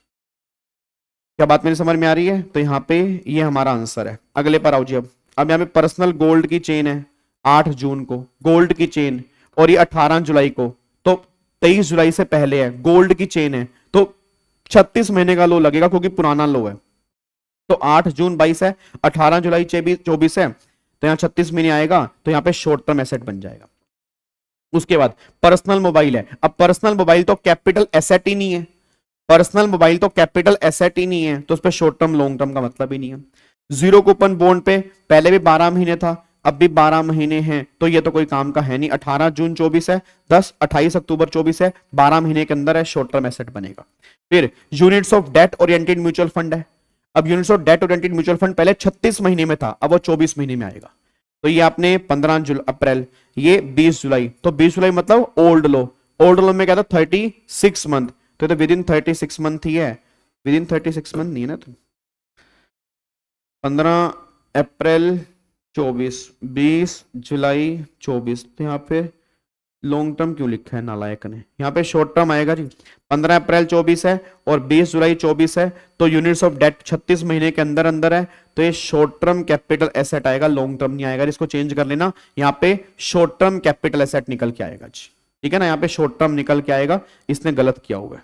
क्या बात मेरी समझ में आ रही है? तो यहां पे ये हमारा आंसर है। अगले पर आओ जी। अब यहां पे पर्सनल गोल्ड की चेन है 8 जून को, गोल्ड की चेन, और ये 18 जुलाई को, तो 23 जुलाई से पहले है, गोल्ड की चेन है, तो 36 महीने का लो लगेगा क्योंकि पुराना लो है। तो 8 जून 22 है, 18 जुलाई 24 है, तो यहां 36 महीने आएगा, तो यहां पे शॉर्ट टर्म एसेट बन जाएगा। उसके बाद पर्सनल मोबाइल है। अब पर्सनल मोबाइल तो कैपिटल एसेट ही नहीं है, पर्सनल मोबाइल तो कैपिटल एसेट ही नहीं है, तो उस पर शॉर्ट टर्म लॉन्ग टर्म का मतलब ही नहीं है। जीरो कूपन बॉन्ड पे पहले भी 12 महीने था, अब भी 12 महीने हैं, तो ये तो कोई काम का है नहीं। 18 जून 24 है, 28 अक्टूबर 24 है, 12 महीने के अंदर है, शॉर्ट टर्म एसेट बनेगा। फिर units of date oriented mutual fund है। अब units of date oriented mutual fund पहले 36 महीने में था, अब वो 24 महीने में आएगा। तो ये आपने 15 अप्रैल, ये 20 जुलाई, तो 20 जुलाई मतलब ओल्ड लो। ओल्ड लो में क्या था? 36 मंथ, तो विद इन 36 मंथ ही है, विद इन 36 मंथ नहीं है ना। तो 15 अप्रैल 24, 20 जुलाई 24, तो यहाँ पे लॉन्ग टर्म क्यों लिखा है नालायक ने? यहाँ पे शॉर्ट टर्म आएगा जी। 15 अप्रैल 24 है और 20 जुलाई 24 है, तो यूनिट्स ऑफ डेट 36 महीने के अंदर अंदर है, तो ये शॉर्ट टर्म कैपिटल एसेट आएगा, लॉन्ग टर्म नहीं आएगा। इसको चेंज कर लेना, यहाँ पे शॉर्ट टर्म कैपिटल एसेट निकल के आएगा जी, ठीक है ना। यहाँ पे शॉर्ट टर्म निकल के आएगा, इसने गलत किया हुआ है।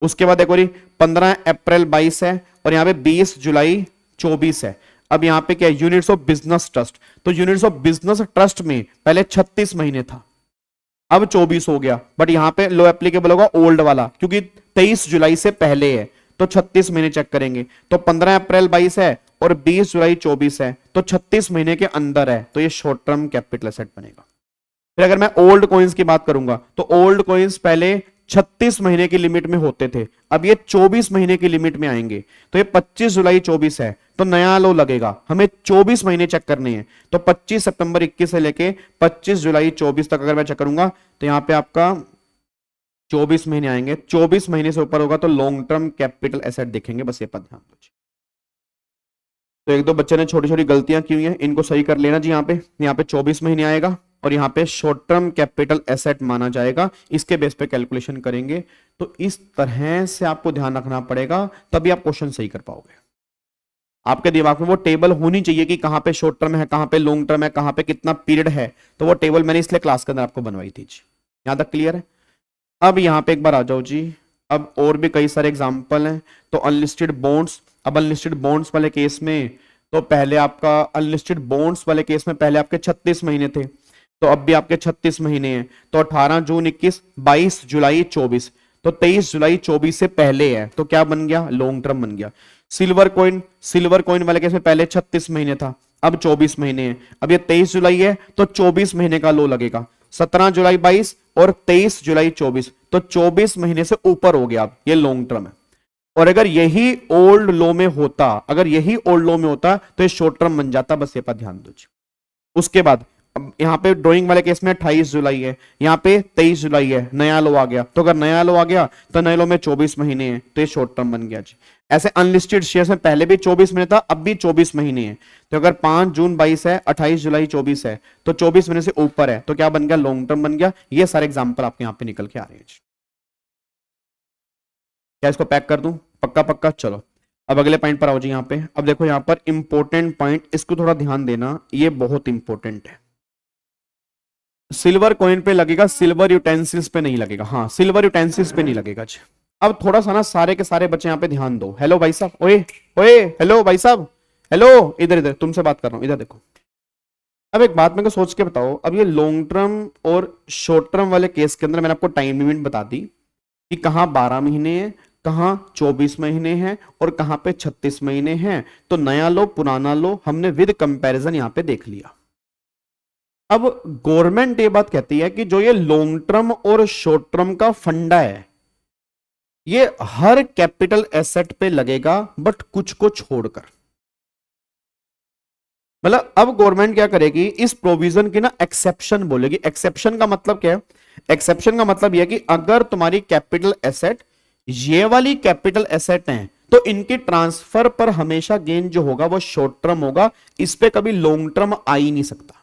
उसके बाद देखो 15 अप्रैल 22 है और यहाँ पे 20 जुलाई 24 है। अब यहाँ पे क्या है? यूनिट्स ऑफ बिजनेस ट्रस्ट, तो यूनिट्स ऑफ बिजनेस ट्रस्ट में पहले 36 महीने था, अब 24 हो गया, बट यहां पे लो एप्लीकेबल होगा ओल्ड वाला, क्योंकि 23 जुलाई से पहले है, तो 36 महीने चेक करेंगे। तो 15 अप्रैल 22 है और 20 जुलाई 24 है, तो 36 महीने के अंदर है, तो ये शॉर्ट टर्म कैपिटल एसेट बनेगा। फिर अगर मैं ओल्ड कॉइन्स की बात करूंगा, तो ओल्ड कॉइन्स पहले 36 महीने की लिमिट में होते थे, अब ये 24 महीने की लिमिट में आएंगे। तो ये 25 जुलाई 24 है, तो नया लो लगेगा, हमें 24 महीने चेक करने हैं। तो 25 सितंबर 21 से लेके 25 जुलाई 24 तक अगर मैं चेक करूंगा, तो यहां पे आपका 24 महीने आएंगे। 24 महीने से ऊपर होगा तो लॉन्ग टर्म कैपिटल एसेट देखेंगे। बस ये पर ध्यान दो। तो एक दो बच्चे ने छोटी छोटी गलतियां की हुई हैं, इनको सही कर लेना जी। यहाँ पे 24 महीने आएगा और यहाँ पे शॉर्ट टर्म कैपिटल एसेट माना जाएगा, इसके बेस पे कैलकुलेशन करेंगे। तो इस तरह से आपको ध्यान रखना पड़ेगा, तभी आप क्वेश्चन सही कर पाओगे। आपके दिमाग में वो टेबल होनी चाहिए कि कहां पे शॉर्ट टर्म है, कहां पे लॉन्ग टर्म है, कहां पे कितना पीरियड है। तो वो टेबल मैंने इसलिए क्लास के अंदर आपको बनवाई थी जी। यहां तक क्लियर है? अब यहां पे एक बार आ जाओ जी। अब और भी कई सारे एग्जाम्पल हैं। तो अनलिस्टेड बॉन्ड्स, अब अनलिस्टेड बॉन्ड्स वाले केस में तो पहले आपका अनलिस्टेड बॉन्ड्स वाले केस में पहले आपके 36 महीने थे, तो अब भी आपके 36 महीने हैं। तो 18 जून 21, 22 जुलाई 24, तो 23 जुलाई 24 से पहले है, तो क्या बन गया? लॉन्ग टर्म बन गया। सिल्वर कॉइन वाले केस में पहले 36 महीने था, अब 24 महीने है। अब ये 23 जुलाई है तो 24 महीने का लो लगेगा। 17 जुलाई 22 और 23 जुलाई 24, तो 24 महीने से ऊपर हो गया, अब ये लॉन्ग टर्म है। और अगर यही ओल्ड लॉ में होता, तो ये शॉर्ट टर्म बन जाता। बस ये पर ध्यान दो जी। उसके बाद अब यहाँ पे ड्राइंग वाले केस में 28 जुलाई है, यहाँ पे 23 जुलाई है, नया लो आ गया। तो अगर नया लो आ गया तो नए लो में 24 महीने हैं, तो ये शॉर्ट टर्म बन गया जी। ऐसे अनलिस्टेड शेयर्स में पहले भी 24 महीने था, अब भी 24 महीने हैं। तो अगर 5 जून 22 है, 28 जुलाई 24 है, तो 24 महीने से ऊपर है, तो क्या बन गया? लॉन्ग टर्म बन गया। ये सारे एग्जाम्पल आपके यहाँ पे निकल के आ रहे हैं जी। क्या इसको पैक कर दूं? पक्का पक्का। चलो अब अगले पॉइंट पर आओ जी। यहाँ पे अब देखो, यहाँ पर इंपॉर्टेंट पॉइंट, इसको थोड़ा ध्यान देना, ये बहुत इंपॉर्टेंट है। सिल्वर कॉइन पे लगेगा, सिल्वर यूटेंसिल्स पे नहीं लगेगा। हाँ, सिल्वर यूटेंसिल्स पे नहीं लगेगा जी। अब थोड़ा सा ना सारे के सारे बच्चे यहाँ पे ध्यान दो। हेलो भाई साहब, ओए ओए, हेलो भाई साहब, हेलो, इधर इधर, तुमसे बात कर रहा हूं, इधर देखो। अब एक बात मेरे को सोच के बताओ, अब ये लॉन्ग टर्म और शॉर्ट टर्म वाले केस के अंदर मैंने आपको टाइम लिमिट बता दी कि कहां 12 महीने हैं, कहां 24 महीने हैं और कहां पे 36 महीने हैं। तो नया लो पुराना लो हमने विद कंपैरिजन यहां पे देख लिया। अब गवर्नमेंट ये बात कहती है कि जो ये लॉन्ग टर्म और शॉर्ट टर्म का फंडा है, ये हर कैपिटल एसेट पे लगेगा, बट कुछ को छोड़कर। मतलब अब गवर्नमेंट क्या करेगी, इस प्रोविजन की ना एक्सेप्शन बोलेगी। एक्सेप्शन का मतलब क्या है? एक्सेप्शन का मतलब यह कि अगर तुम्हारी कैपिटल एसेट ये वाली कैपिटल एसेट है, तो इनके ट्रांसफर पर हमेशा गेन जो होगा वो शॉर्ट टर्म होगा, इस पे कभी लॉन्ग टर्म आ ही नहीं सकता।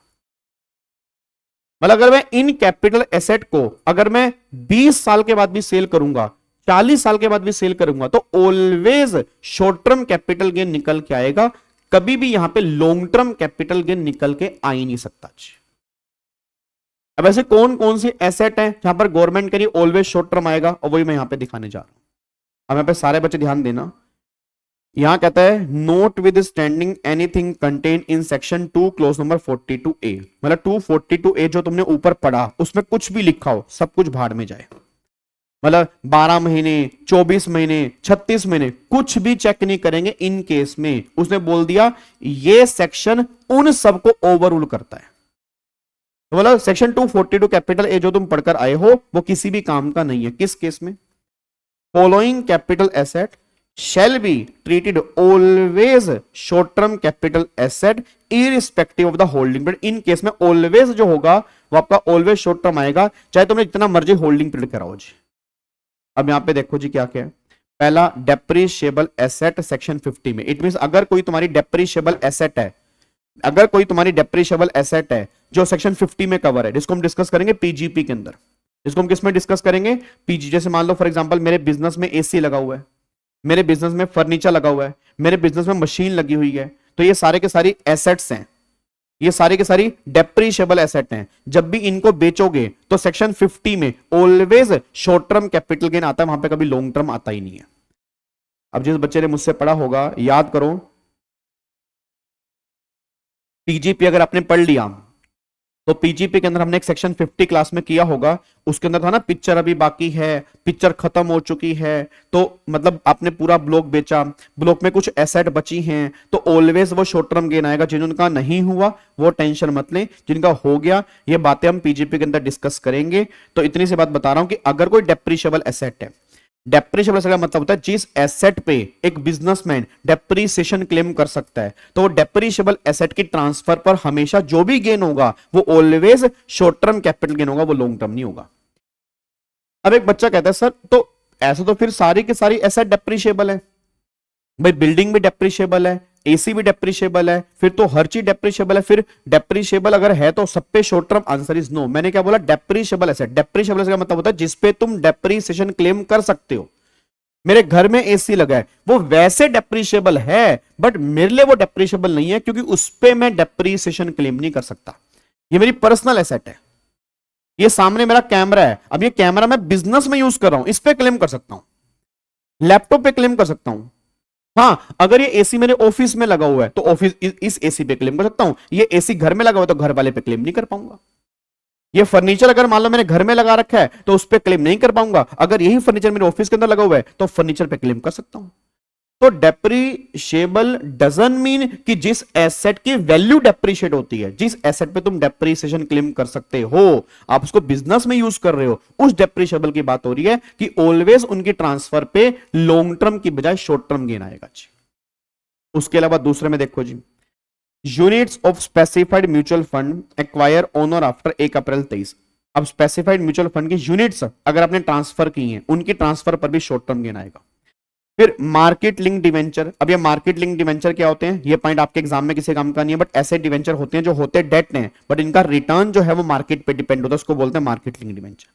मतलब अगर मैं इन कैपिटल एसेट को अगर मैं 20 साल के बाद भी सेल करूंगा, 40 साल के बाद भी सेल करूंगा, तो always short term capital gain निकल के आएगा, कभी भी यहां पे लॉन्ग टर्म कैपिटल गेन निकल के आ ही नहीं सकता। अब ऐसे कौन कौन सी एसेट है जहां पर गवर्नमेंट करी ऑलवेज शॉर्ट टर्म आएगा, और वही मैं यहां पे दिखाने जा रहा हूं। अब यहां पे सारे बच्चे ध्यान देना। यहां कहता है note with standing anything contain in section 2 close number 42A। मतलब 242A जो तुमने ऊपर पढ़ा उसमें कुछ भी लिखा हो सब कुछ भाड़ में जाए। मतलब 12 महीने, 24 महीने, 36 महीने, कुछ भी चेक नहीं करेंगे इन केस में। उसने बोल दिया ये सेक्शन उन सबको ओवररूल करता है। तो मतलब सेक्शन 242 कैपिटल ए जो तुम पढ़कर आए हो वो किसी भी काम का नहीं है। किस केस में? Following capital asset shall be treated always short term capital asset irrespective of the holding period। In case में always जो होगा वो आपका always short term आएगा, चाहे तुमने जितना मर्जी होल्डिंग पीरियड कराओ जी। अब यहां पे देखो जी क्या क्या है। पहला डेप्रिशिएबल एसेट सेक्शन 50 में, इट मींस अगर कोई तुम्हारी डेप्रिशिएबल एसेट है, अगर कोई तुम्हारी डेप्रिशिएबल एसेट है जो सेक्शन 50 में कवर है, जिसको हम डिस्कस करेंगे पीजीपी के अंदर। इसको हम किस में डिस्कस करेंगे? पीजी। जैसे मान लो फॉर एग्जांपल मेरे बिजनेस में एसी लगा हुआ है, मेरे बिजनेस में फर्नीचर लगा हुआ है, मेरे बिजनेस में मशीन लगी हुई है, तो ये सारे के सारी एसेट्स हैं, ये सारे के सारी डेप्रिशिएबल एसेट हैं। जब भी इनको बेचोगे तो सेक्शन 50 में always short term capital gain आता है, वहां पे कभी लॉन्ग टर्म आता ही नहीं है। अब जिस बच्चे ने मुझसे पढ़ा होगा याद करो, पीजीपी अगर आपने पढ़ लिया तो पीजीपी के अंदर हमने एक सेक्शन 50 क्लास में किया होगा, उसके अंदर था ना पिक्चर अभी बाकी है, पिक्चर खत्म हो चुकी है, तो मतलब आपने पूरा ब्लॉक बेचा, ब्लॉक में कुछ एसेट बची हैं, तो ऑलवेज वो शॉर्ट टर्म गेन आएगा। जिनका नहीं हुआ वो टेंशन मत लें, जिनका हो गया ये बातें हम पीजीपी के अंदर डिस्कस करेंगे। तो इतनी सी बात बता रहा हूं कि अगर कोई डेप्रिशिएबल एसेट है, डेप्रिशिएबल एसेट का मतलब होता है जिस एसेट पे एक बिजनेसमैन डेप्रिसिएशन क्लेम कर सकता है, तो डेप्रिशिएबल एसेट की ट्रांसफर पर हमेशा जो भी गेन होगा वो always short term capital gain होगा, वो लॉन्ग टर्म नहीं होगा। अब एक बच्चा कहता है सर तो ऐसा तो फिर सारी की सारी एसेट डेप्रिशिएबल है, भाई बिल्डिंग भी डेप्रिशिएबल है, एसी भी डेप्रिशिएबल है, फिर तो हर चीज डेप्रिशिएबल है। फिर डेप्रिशिएबल अगर है तो सब पे short term, answer is no. मैंने क्या बोला, डेप्रिशिएबल एसेट। डेप्रिशिएबल का मतलब होता है जिसपे तुम डेप्रिसिएशन क्लेम कर सकते हो। मेरे घर में एसी लगा है, वो वैसे डेप्रिशिएबल है, बट मेरे लिए वो डेप्रिशिएबल नहीं है क्योंकि उस पे मैं डेप्रिसिएशन क्लेम नहीं कर सकता। ये मेरी पर्सनल एसेट है। ये सामने मेरा कैमरा है, अब ये कैमरा मैं बिजनेस में यूज कर रहा हूं, इस पे क्लेम कर सकता हूं, लैपटॉप पे क्लेम कर सकता हूं। हाँ, अगर ये एसी मेरे ऑफिस में लगा हुआ है तो ऑफिस इस एसी पे क्लेम कर सकता हूं। ये एसी घर में लगा हुआ है तो घर वाले पे क्लेम नहीं कर पाऊंगा। ये फर्नीचर अगर मान लो मैंने घर में लगा रखा है तो उस पर क्लेम नहीं कर पाऊंगा। अगर यही फर्नीचर मेरे ऑफिस के अंदर लगा हुआ है तो फर्नीचर पे क्लेम कर सकता हूं। तो डेप्रिशिएबल डजंट मीन कि जिस एसेट की वैल्यू डेप्रिशिएट होती है, जिस एसेट पे तुम डेप्रिसिएशन क्लेम कर सकते हो, आप उसको बिजनेस में यूज कर रहे हो, उस डेप्रिशिएबल की बात हो रही है कि ऑलवेज उनकी ट्रांसफर पे लॉन्ग टर्म की बजाय शॉर्ट टर्म गेन आएगा जी। उसके अलावा दूसरे में देखो जी, units of specified mutual fund acquire on और आफ्टर 1 अप्रैल 23। अब स्पेसिफाइड म्यूचुअल फंड की यूनिट्स अगर आपने ट्रांसफर की हैं, उनकी ट्रांसफर पर भी शॉर्ट टर्म गेन आएगा। फिर मार्केट लिंक डिवेंचर। अब ये मार्केट लिंक डिवेंचर क्या होते हैं, ये पॉइंट आपके एग्जाम में किसी काम का नहीं है, बट ऐसे डिवेंचर होते हैं जो होते डेट हैं, बट इनका रिटर्न जो है वो मार्केट पे डिपेंड होता है, उसको बोलते हैं मार्केट लिंक डिवेंचर।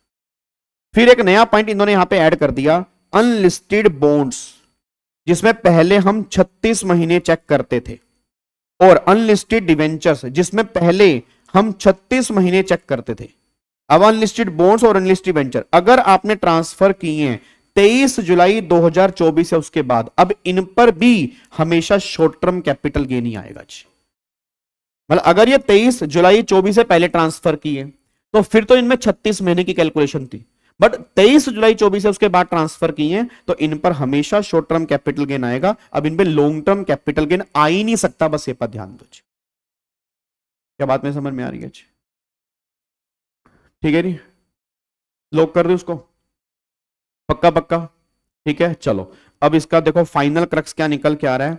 फिर एक नया पॉइंट इन्होंने यहां पे ऐड कर दिया, अनलिस्टेड बॉन्ड्स, जिसमें पहले हम 36 महीने चेक करते थे, और अनलिस्टेड डिवेंचर्स जिसमें पहले हम 36 महीने चेक करते थे। अब अनलिस्टेड बॉन्ड्स और अनलिस्टेड डिवेंचर अगर आपने ट्रांसफर किए हैं 23 जुलाई 2024 से उसके बाद, अब इन पर भी हमेशा शॉर्ट टर्म कैपिटल गेन ही आएगा जी। मतलब अगर ये 23 जुलाई 24 से पहले ट्रांसफर किए तो फिर तो इनमें 36 महीने की कैलकुलेशन थी, बट 23 जुलाई 24 से उसके बाद ट्रांसफर किए तो इन पर हमेशा शॉर्ट टर्म कैपिटल गेन आएगा। अब इन पे लॉन्ग टर्म कैपिटल गेन आ ही नहीं सकता, बस ये पर ध्यान दो जी। क्या बात में समझ में आ रही है जी? ठीक है जी, लॉक कर रहे उसको, पक्का पक्का, ठीक है। चलो अब इसका देखो फाइनल क्रक्स क्या निकल के आ रहा है।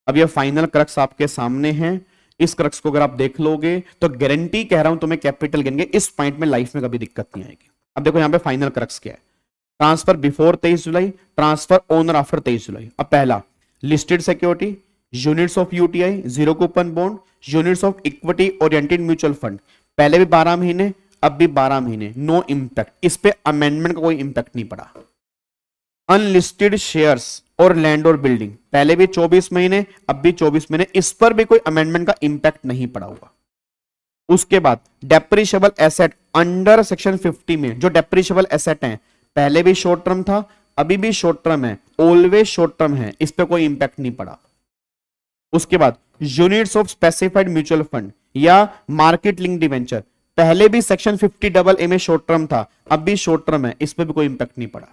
अब ये फाइनल क्रक्स आपके सामने है। इस क्रक्स को अगर आप देख लोगे तो गारंटी कह रहा हूं तुम्हें कैपिटल गेन के इस पॉइंट में लाइफ में कभी दिक्कत नहीं आएगी। अब देखो यहां पे फाइनल क्रक्स क्या है, transfer before 23 July, transfer on और आफ्टर 23 जुलाई। अब पहला listed security, units of UTI, zero coupon bond, units of equity oriented mutual fund, पहले भी 12 महीने अब भी 12 महीने, नो इंपैक्ट, इस पे अमेंडमेंट का कोई इंपैक्ट नहीं पड़ा। अनलिस्टेड शेयर्स और लैंड और बिल्डिंग, पहले भी 24 महीने अब भी 24 महीने, इस पर भी कोई अमेंडमेंट का इंपैक्ट नहीं पड़ा हुआ। उसके बाद डेप्रिशिएबल एसेट अंडर सेक्शन 50 में जो डेप्रिशिएबल एसेट हैं, पहले भी शॉर्ट टर्म था अभी भी शॉर्ट टर्म है, ऑलवेज शॉर्ट टर्म है, इस पे कोई इंपैक्ट नहीं पड़ा। उसके बाद units of specified mutual fund या मार्केट लिंक डिवेंचर, पहले भी सेक्शन 50AA में शॉर्ट टर्म था अब भी शॉर्ट टर्म है, इस पे भी कोई इंपैक्ट नहीं पड़ा।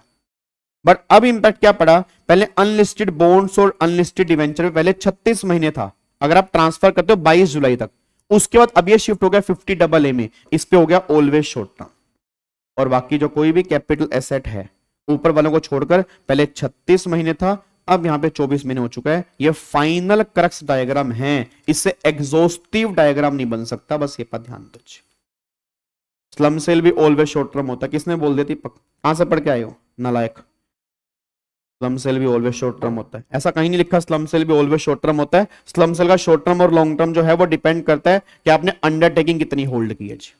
बट अब इंपैक्ट क्या पड़ा, पहले अनलिस्टेड बॉन्ड्स और अनलिस्टेड डिवेंचर में पहले 36 महीने था, अगर आप ट्रांसफर करते हो 22 जुलाई तक, उसके बाद अब ये शिफ्ट हो गया 50AA में, इस पे हो गया ऑलवेज शॉर्ट टर्म। और बाकी जो कोई भी कैपिटल एसेट है ऊपर वालों को छोड़कर पहले 36 महीने था अब यहां पे 24 महीने हो चुका है। ये फाइनल क्रक्स डायग्राम है, इससे एग्जॉस्टिव डायग्राम नहीं बन सकता, बस ये पर ध्यान दो। स्लम सेल भी ऑलवेज शॉर्ट टर्म होता है, किसने बोल देती, कहां से पढ़ के आए हो नालायक। स्लम सेल भी ऑलवेज शॉर्ट टर्म होता है, ऐसा कहीं नहीं लिखा स्लम सेल भी ऑलवेज शॉर्ट टर्म होता है। स्लम सेल का शॉर्ट टर्म और लॉन्ग टर्म जो है वो डिपेंड करता है कि आपने अंडरटेकिंग कितनी होल्ड की है जी।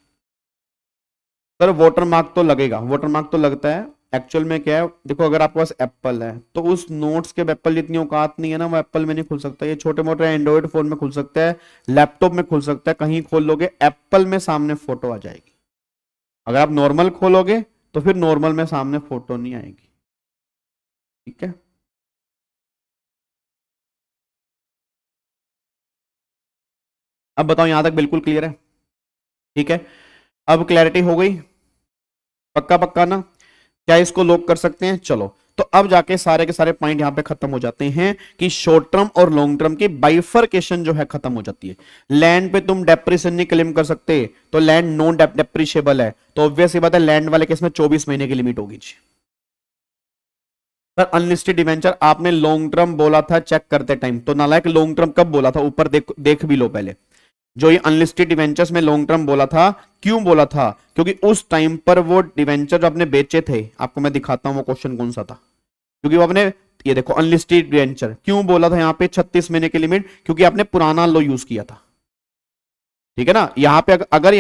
सर वाटर मार्क तो लगेगा, वाटर मार्क तो लगता है, एक्चुअल में क्या है देखो, अगर आपके पास एप्पल है तो उस नोट्स के एप्पल जितनी औकात नहीं है ना, वो एप्पल में नहीं खुल सकता। ये छोटे मोटे एंड्रॉइड फोन में खुल सकता है, लैपटॉप में खुल सकता है, कहीं खोल लोगे एप्पल में सामने फोटो आ जाएगी। अगर आप नॉर्मल खोलोगे तो फिर नॉर्मल में सामने फोटो नहीं आएगी, ठीक है। अब बताओ यहां तक बिल्कुल क्लियर है, ठीक है। अब क्लैरिटी हो गई, पक्का पक्का ना, क्या इसको लॉक कर सकते हैं? चलो तो अब जाके सारे के सारे पॉइंट यहां पे खत्म हो जाते हैं कि शॉर्ट टर्म और लॉन्ग टर्म की बाइफरकेशन जो है खत्म हो जाती है। लैंड पे तुम डेप्रिसिएशन नहीं क्लेम कर सकते तो लैंड नॉन डेप्रिशिएबल है, तो ऑब्वियस ही बात है लैंड वाले केस में 24 महीने की लिमिट होगी जी। सर अनलिस्टेड डिवेंचर आपने लॉन्ग टर्म बोला था चेक करते टाइम, तो नालायक लॉन्ग टर्म कब बोला था, ऊपर देख भी लो पहले। जो ये अनलिस्टेड डिवेंचर्स में लॉन्ग टर्म बोला था, क्यों बोला था, क्योंकि उस टाइम पर वो डिवेंचर जो आपने बेचे थे, आपको मैं दिखाता हूं वो क्वेश्चन कौन सा था, क्योंकि वो आपने ये देखो अनलिस्टेड डिवेंचर, क्यों बोला था यहाँ पे 36 महीने की लिमिट, क्योंकि आपने पुराना लो यूज किया था, ठीक है ना। यहाँ पे अगर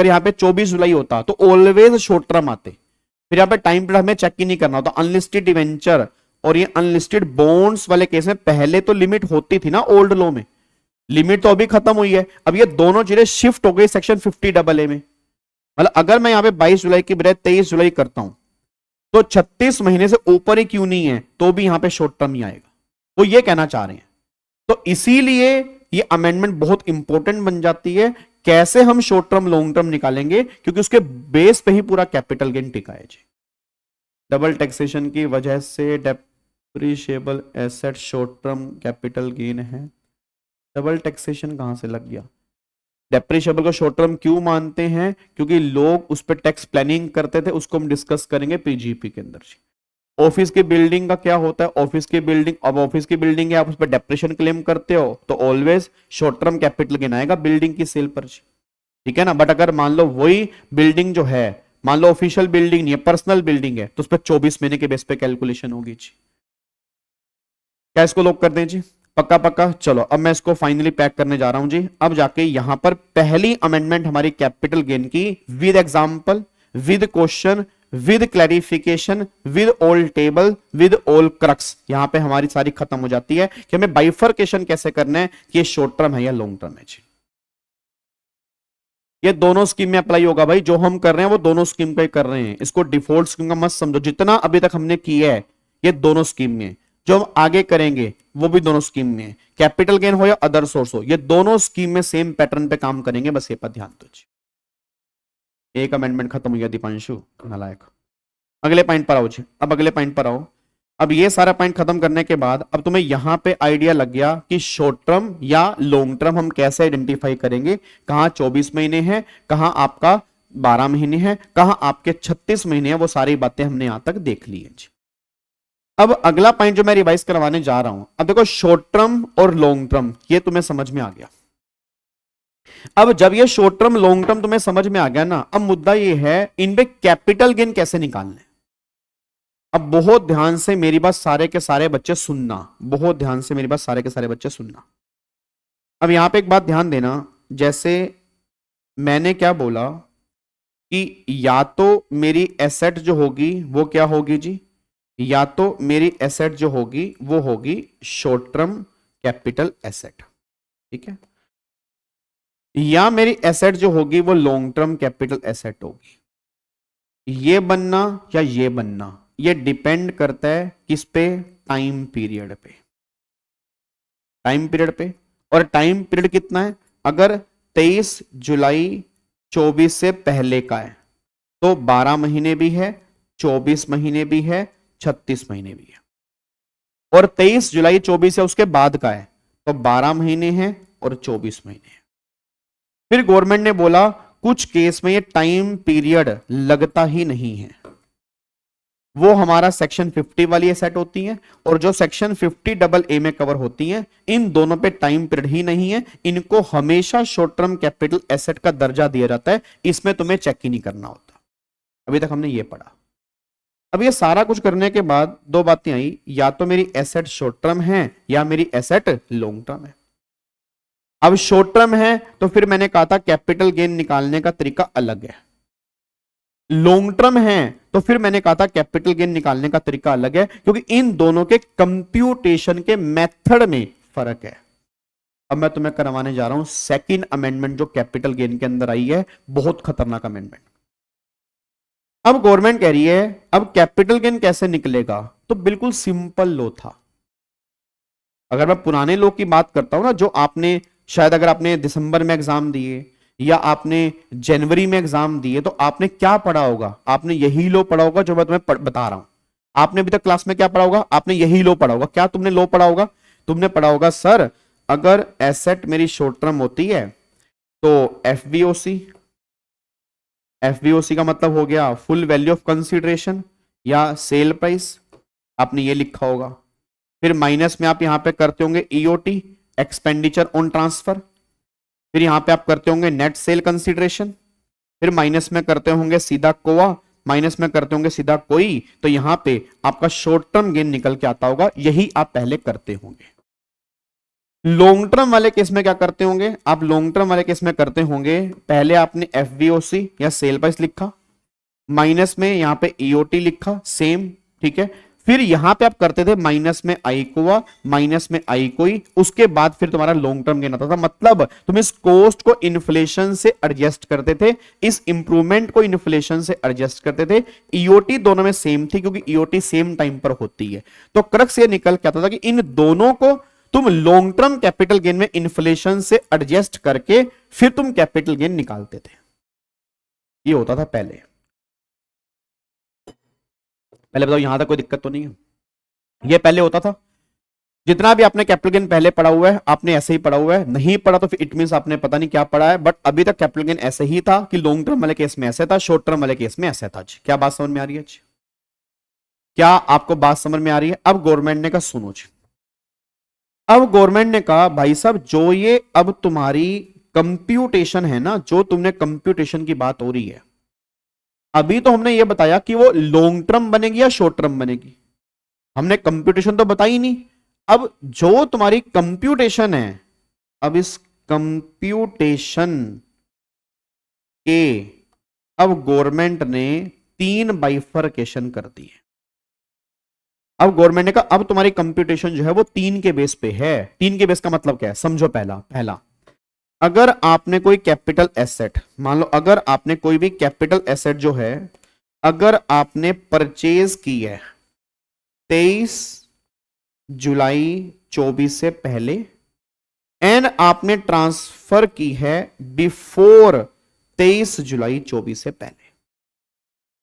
यहाँ पे 24 जुलाई होता तो ऑलवेज शॉर्ट टर्म आते, फिर यहाँ पे टाइम पीरियड हमें चेक ही नहीं करना होता। अनलिस्टेड डिवेंचर और ये अनलिस्टेड बॉन्ड्स वाले केस में पहले तो लिमिट होती थी ना ओल्ड लॉ में, लिमिट तो अभी खत्म हुई है, अब ये दोनों चीजें शिफ्ट हो गई सेक्शन 50AA में। मतलब अगर मैं यहाँ पे 22 जुलाई की बजाय 23 जुलाई करता हूं तो 36 महीने से ऊपर ही क्यों नहीं है तो भी यहां पे शॉर्ट टर्म ही आएगा, वो ये कहना चाह रहे हैं। तो इसीलिए ये अमेंडमेंट बहुत इंपॉर्टेंट बन जाती है, कैसे हम शॉर्ट टर्म लॉन्ग टर्म निकालेंगे, क्योंकि उसके बेस पे ही पूरा कैपिटल गेन टिका है जी। डबल टैक्सेशन की वजह से depreciable asset short term capital gain है। डबल टैक्सेशन कहां से लग गया? डेप्रिशिएबल को शॉर्ट टर्म क्यों मानते हैं? क्योंकि लोग उस पर टैक्स प्लानिंग करते थे, उसको हम डिस्कस करेंगे पीजीपी के अंदर। ऑफिस की बिल्डिंग का क्या होता है? ऑफिस की बिल्डिंग, अब ऑफिस की बिल्डिंग है, आप उस पर डेप्रेशन क्लेम करते हो तो always short term capital gain आएगा बिल्डिंग की सेल पर, ठीक है ना। बट अगर मान लो वही बिल्डिंग जो है, मान लो ऑफिशियल बिल्डिंग नहीं है, पर्सनल बिल्डिंग है, तो उस पर 24 महीने के बेस पे कैलकुलेशन होगी जी। क्या इसको लॉक कर दें जी? पक्का पक्का। चलो अब मैं इसको फाइनली पैक करने जा रहा हूं जी। अब जाके यहां पर पहली अमेंडमेंट हमारी कैपिटल गेन की with example, with question, with clarification, with all table, with all crux, यहां पे हमारी सारी खत्म हो जाती है कि हमें बाइफर्केशन कैसे करना है कि ये शॉर्ट टर्म है या लॉन्ग टर्म है जी। ये दोनों स्कीम में अप्लाई होगा भाई, जो हम कर रहे हैं वो दोनों स्कीम का ही कर रहे हैं, इसको डिफॉल्ट स्कीम का मत समझो। जितना अभी तक हमने किया है ये दोनों स्कीम में, जो हम आगे करेंगे वो भी दोनों स्कीम में, कैपिटल गेन हो या अदर सोर्स हो, ये दोनों स्कीम में सेम पैटर्न पे काम करेंगे, बस ये पर ध्यान दो जी। एक अमेंडमेंट खत्म हो गया दीपांशु नालायक। अगले पॉइंट पर आओ जी। अब अगले पॉइंट पर आओ। अब ये सारा पॉइंट खत्म करने के बाद अब तुम्हें यहां पे आइडिया लग गया कि शॉर्ट टर्म या लॉन्ग टर्म हम कैसे आइडेंटिफाई करेंगे, कहां 24 महीने हैं, कहां आपका 12 महीने हैं, कहां आपके 36 महीने हैं, वो सारी बातें हमने यहां तक देख ली है जी। अब अगला पॉइंट जो मैं रिवाइज करवाने जा रहा हूं, अब देखो शॉर्ट टर्म और लॉन्ग टर्म ये तुम्हें समझ में आ गया। अब जब ये शॉर्ट टर्म लॉन्ग टर्म तुम्हें समझ में आ गया ना, अब मुद्दा ये है इन पे कैपिटल गेन कैसे निकालना है। अब बहुत ध्यान से मेरी बात सारे के सारे बच्चे सुनना, बहुत ध्यान से मेरी बात सारे के सारे बच्चे सुनना। अब यहां पे एक बात ध्यान देना, जैसे मैंने क्या बोला कि या तो मेरी एसेट जो होगी वो क्या होगी जी, या तो मेरी एसेट जो होगी वो होगी शॉर्ट टर्म कैपिटल एसेट, ठीक है, या मेरी एसेट जो होगी वो लॉन्ग टर्म कैपिटल एसेट होगी। ये बनना या ये बनना ये डिपेंड करता है किस पे? टाइम पीरियड पे, टाइम पीरियड पे। और टाइम पीरियड कितना है? अगर 23 जुलाई 24 से पहले का है तो 12 महीने भी है, 24 महीने भी है, 36 महीने भी है। और 23 जुलाई 24 से उसके बाद का है तो 12 महीने हैं और 24 महीने हैं। फिर गवर्नमेंट ने बोला कुछ केस में ये टाइम पीरियड लगता ही नहीं है, वो हमारा सेक्शन 50 वाली एसेट होती है, और जो सेक्शन 50AA में कवर होती हैं इन दोनों पे टाइम पीरियड ही नहीं है, इनको हमेशा शॉर्ट टर्म कैपिटल एसेट का दर्जा दिया जाता है, इसमें तुम्हें चेक ही नहीं करना होता। अभी तक हमने ये पढ़ा। अब ये सारा कुछ करने के बाद दो बातें आई, या तो मेरी एसेट शॉर्ट टर्म है या मेरी एसेट लॉन्ग टर्म है। अब शॉर्ट टर्म है तो फिर मैंने कहा था कैपिटल गेन निकालने का तरीका अलग है, लॉन्ग टर्म है तो फिर मैंने कहा था कैपिटल गेन निकालने का तरीका अलग है, क्योंकि इन दोनों के कंप्यूटेशन के मेथड में फर्क है। अब मैं तुम्हें करवाने जा रहा हूं सेकंड अमेंडमेंट जो कैपिटल गेन के अंदर आई है, बहुत खतरनाक अमेंडमेंट। अब गवर्नमेंट कह रही है अब कैपिटल गेन कैसे निकलेगा, तो बिल्कुल सिंपल लॉ था। अगर मैं पुराने लॉ की बात करता हूं ना, जो आपने शायद अगर आपने दिसंबर में एग्जाम दिए या आपने जनवरी में एग्जाम दिए तो आपने क्या पढ़ा होगा? आपने यही लॉ पढ़ा होगा जो मैं तुम्हें बता रहा हूं। आपने अभी तक क्लास में क्या पढ़ा होगा? आपने यही लॉ पढ़ा होगा। क्या तुमने लॉ पढ़ा होगा? तुमने पढ़ा होगा सर अगर एसेट मेरी शॉर्ट टर्म होती है तो एफवीओसी का मतलब हो गया फुल वैल्यू ऑफ कंसीडरेशन या सेल प्राइस, आपने ये लिखा होगा। फिर माइनस में आप यहां पे करते होंगे ईओटी, एक्सपेंडिचर ऑन ट्रांसफर। फिर यहां पे आप करते होंगे नेट सेल कंसीडरेशन। फिर माइनस में करते होंगे सीधा कोआ, माइनस में करते होंगे सीधा कोई, तो यहां पे आपका शॉर्ट टर्म गेन निकल के आता होगा, यही आप पहले करते होंगे। लॉन्ग टर्म वाले केस में क्या करते होंगे आप? लॉन्ग टर्म वाले केस में करते होंगे, पहले आपने एफवीओसी या सेल प्राइस लिखा, माइनस में यहां पे ईओटी लिखा, सेम, ठीक है। फिर यहां पे आप करते थे माइनस में आई कोआ, माइनस में आई कोई, उसके बाद फिर तुम्हारा लॉन्ग टर्म गेन आता था। मतलब तुम इस कॉस्ट को इन्फ्लेशन से एडजस्ट करते थे, इस इंप्रूवमेंट को इन्फ्लेशन से एडजस्ट करते थे। ईओटी दोनों में सेम थी क्योंकि ईओटी सेम टाइम पर होती है। तो क्रक्स ये निकल के आता था कि इन दोनों को तुम लॉन्ग टर्म कैपिटल गेन में इन्फ्लेशन से एडजस्ट करके फिर तुम कैपिटल गेन निकालते थे। ये होता था पहले। पहले बताओ यहां तक कोई दिक्कत तो नहीं है? ये पहले होता था। जितना भी आपने कैपिटल गेन पहले पढ़ा हुआ है आपने ऐसे ही पढ़ा हुआ है, नहीं पढ़ा तो फिर इट मींस आपने पता नहीं क्या पढ़ा है। बट अभी तक कैपिटल गेन ऐसे ही था कि लॉन्ग टर्म वाले केस में ऐसे था, शॉर्ट टर्म वाले केस में ऐसे था। क्या बात समझ में आ रही है? क्या आपको बात समझ में आ रही है? अब गवर्नमेंट ने कहा सुनो जी, अब गवर्नमेंट ने कहा भाई साहब जो ये अब तुम्हारी कंप्यूटेशन है ना, जो तुमने कंप्यूटेशन की बात हो रही है, अभी तो हमने ये बताया कि वो लॉन्ग टर्म बनेगी या शॉर्ट टर्म बनेगी, हमने कंप्यूटेशन तो बताई नहीं। अब जो तुम्हारी कंप्यूटेशन है, अब इस कंप्यूटेशन के अब गवर्नमेंट ने 3 बाइफरकेशन कर दी है। अब गवर्नमेंट ने कहा अब तुम्हारी कंप्यूटेशन जो है वो 3 के बेस पे है। 3 के बेस का मतलब क्या है समझो। पहला अगर आपने कोई कैपिटल एसेट, मान लो अगर आपने कोई भी कैपिटल एसेट जो है अगर आपने परचेज की है 23 जुलाई 24 से पहले एंड आपने ट्रांसफर की है बिफोर 23 जुलाई 24 से पहले,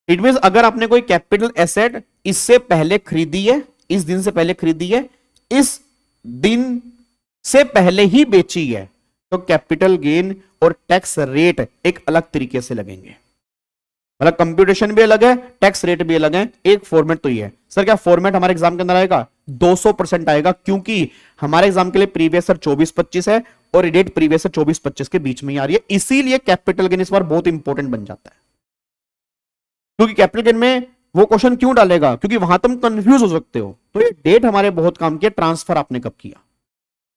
इट मींस अगर आपने कोई कैपिटल एसेट इससे पहले खरीदी है, इस दिन से पहले खरीदी है, इस दिन से पहले ही बेची है, तो कैपिटल गेन और टैक्स रेट एक अलग तरीके से लगेंगे। मतलब कंप्यूटेशन भी अलग है, टैक्स रेट भी अलग है। एक फॉर्मेट तो ये है। सर क्या फॉर्मेट हमारे एग्जाम के अंदर आएगा? 200% आएगा, क्योंकि हमारे एग्जाम के लिए प्रीवियस ईयर 24-25 है और डेट प्रीवियस ईयर 24-25 के बीच में ही आ रही है। इसीलिए कैपिटल गेन इस बार बहुत इंपॉर्टेंट बन जाता है। क्योंकि कैपिटल गेन में वो क्वेश्चन क्यों डालेगा? क्योंकि वहां तुम कंफ्यूज हो सकते हो। तो ये डेट हमारे बहुत काम की है। ट्रांसफर आपने कब किया,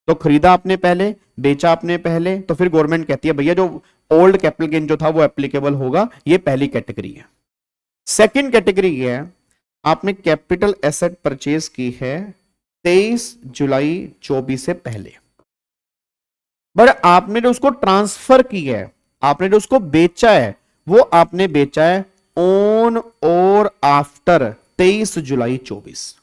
तो खरीदा आपने पहले, बेचा आपने पहले, तो फिर गवर्नमेंट कहती है भैया जो ओल्ड कैपिटल गेन जो था वो एप्लीकेबल होगा। ये पहली कैटेगरी है। सेकंड कैटेगरी है आपने कैपिटल एसेट परचेज की है 23 जुलाई 24 से पहले, बट आपने जो उसको ट्रांसफर की है, आपने जो उसको बेचा है, वो आपने बेचा है ऑन और आफ्टर 23 जुलाई 24।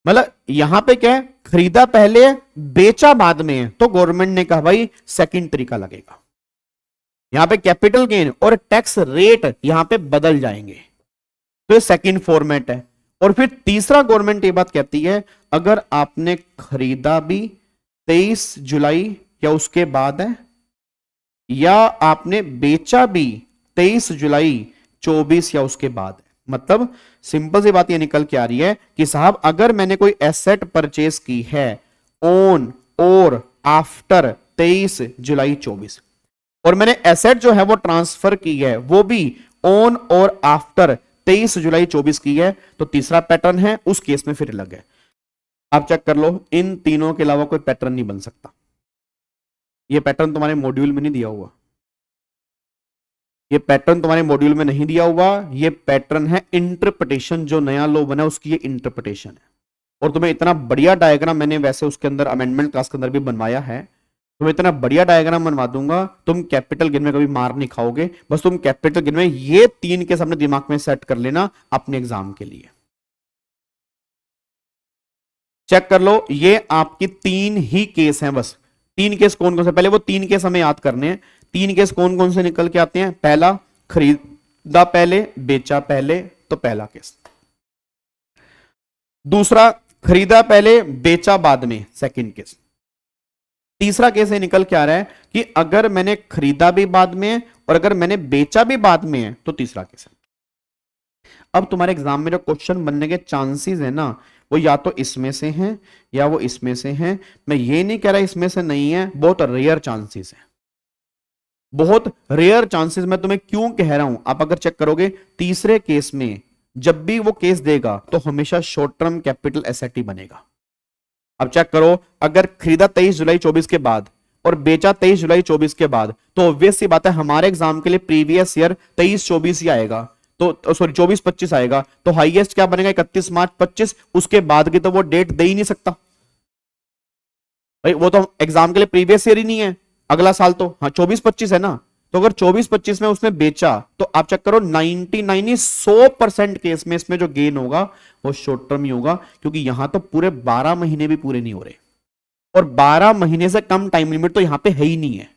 मतलब यहां पे क्या है, खरीदा पहले बेचा बाद में है, तो गवर्नमेंट ने कहा भाई सेकंड तरीका लगेगा। यहां पे कैपिटल गेन और टैक्स रेट यहां पे बदल जाएंगे, तो ये सेकंड फॉर्मेट है। और फिर तीसरा गवर्नमेंट ये बात कहती है अगर आपने खरीदा भी 23 जुलाई या उसके बाद है, या आपने बेचा भी 23 जुलाई 24 या उसके बाद है। मतलब सिंपल सी बात ये निकल के आ रही है कि साहब अगर मैंने कोई एसेट परचेज की है ऑन और आफ्टर 23 जुलाई 24 और मैंने एसेट जो है वो ट्रांसफर की है वो भी ऑन और आफ्टर 23 जुलाई 24 की है, तो तीसरा पैटर्न है, उस केस में फिर अलग है। आप चेक कर लो, इन तीनों के अलावा कोई पैटर्न नहीं बन सकता। ये पैटर्न तुम्हारे मॉड्यूल में नहीं दिया हुआ, ये पैटर्न तुम्हारे मॉड्यूल में नहीं दिया हुआ। ये पैटर्न है इंटरप्रिटेशन, जो नया लॉ बना उसकी ये इंटरप्रिटेशन है। और तुम्हें इतना बढ़िया डायग्राम मैंने वैसे उसके अंदर अमेंडमेंट क्लास के अंदर भी बनवाया है, तुम्हें इतना बढ़िया डायग्राम बनवा दूंगा, तुम कैपिटल गेन में कभी मार नहीं खाओगे। बस तुम कैपिटल गेन में ये 3 केस अपने दिमाग में सेट कर लेना अपने एग्जाम के लिए। चेक कर लो, ये आपकी 3 ही केस हैं। बस 3 केस कौन कौन से, पहले वो 3 केस हमें याद करने हैं। 3 केस कौन कौन से निकल के आते हैं? पहला खरीदा पहले बेचा पहले, तो पहला केस। दूसरा खरीदा पहले बेचा बाद में, सेकंड केस। तीसरा केस ये निकल के आ रहा है कि अगर मैंने खरीदा भी बाद में और अगर मैंने बेचा भी बाद में है, तो तीसरा केस है। अब तुम्हारे एग्जाम में जो क्वेश्चन बनने के चांसेस है ना, वो या तो इसमें से हैं या वो इसमें से हैं। मैं ये नहीं कह रहा इसमें से नहीं है, बहुत रेयर चांसेस है। बहुत रेयर चांसेस, मैं तुम्हें क्यों कह रहा हूं, आप अगर चेक करोगे तीसरे केस में जब भी वो केस देगा तो हमेशा शॉर्ट टर्म कैपिटल एसेट ही बनेगा। अब चेक करो, अगर खरीदा 23 जुलाई 24 के बाद और बेचा 23 जुलाई 24 के बाद, तो ऑब्वियस सी बात है हमारे एग्जाम के लिए प्रीवियस ईयर 23-24 ही आएगा, तो सॉरी 24-25 आएगा, तो हाईएस्ट क्या बनेगा 31 मार्च 25, उसके बाद की तो वो डेट दे ही नहीं सकता भाई, वो तो एग्जाम के लिए प्रीवियस ईयर ही नहीं है, अगला साल तो हाँ 24-25 है ना, तो अगर 24-25 में उसने बेचा तो आप चेक करो 100% केस में इसमें जो गेन होगा वो शॉर्ट टर्म ही होगा, क्योंकि यहां तो पूरे 12 महीने भी पूरे नहीं हो रहे और 12 महीने से कम टाइम लिमिट तो यहां पे है ही नहीं है।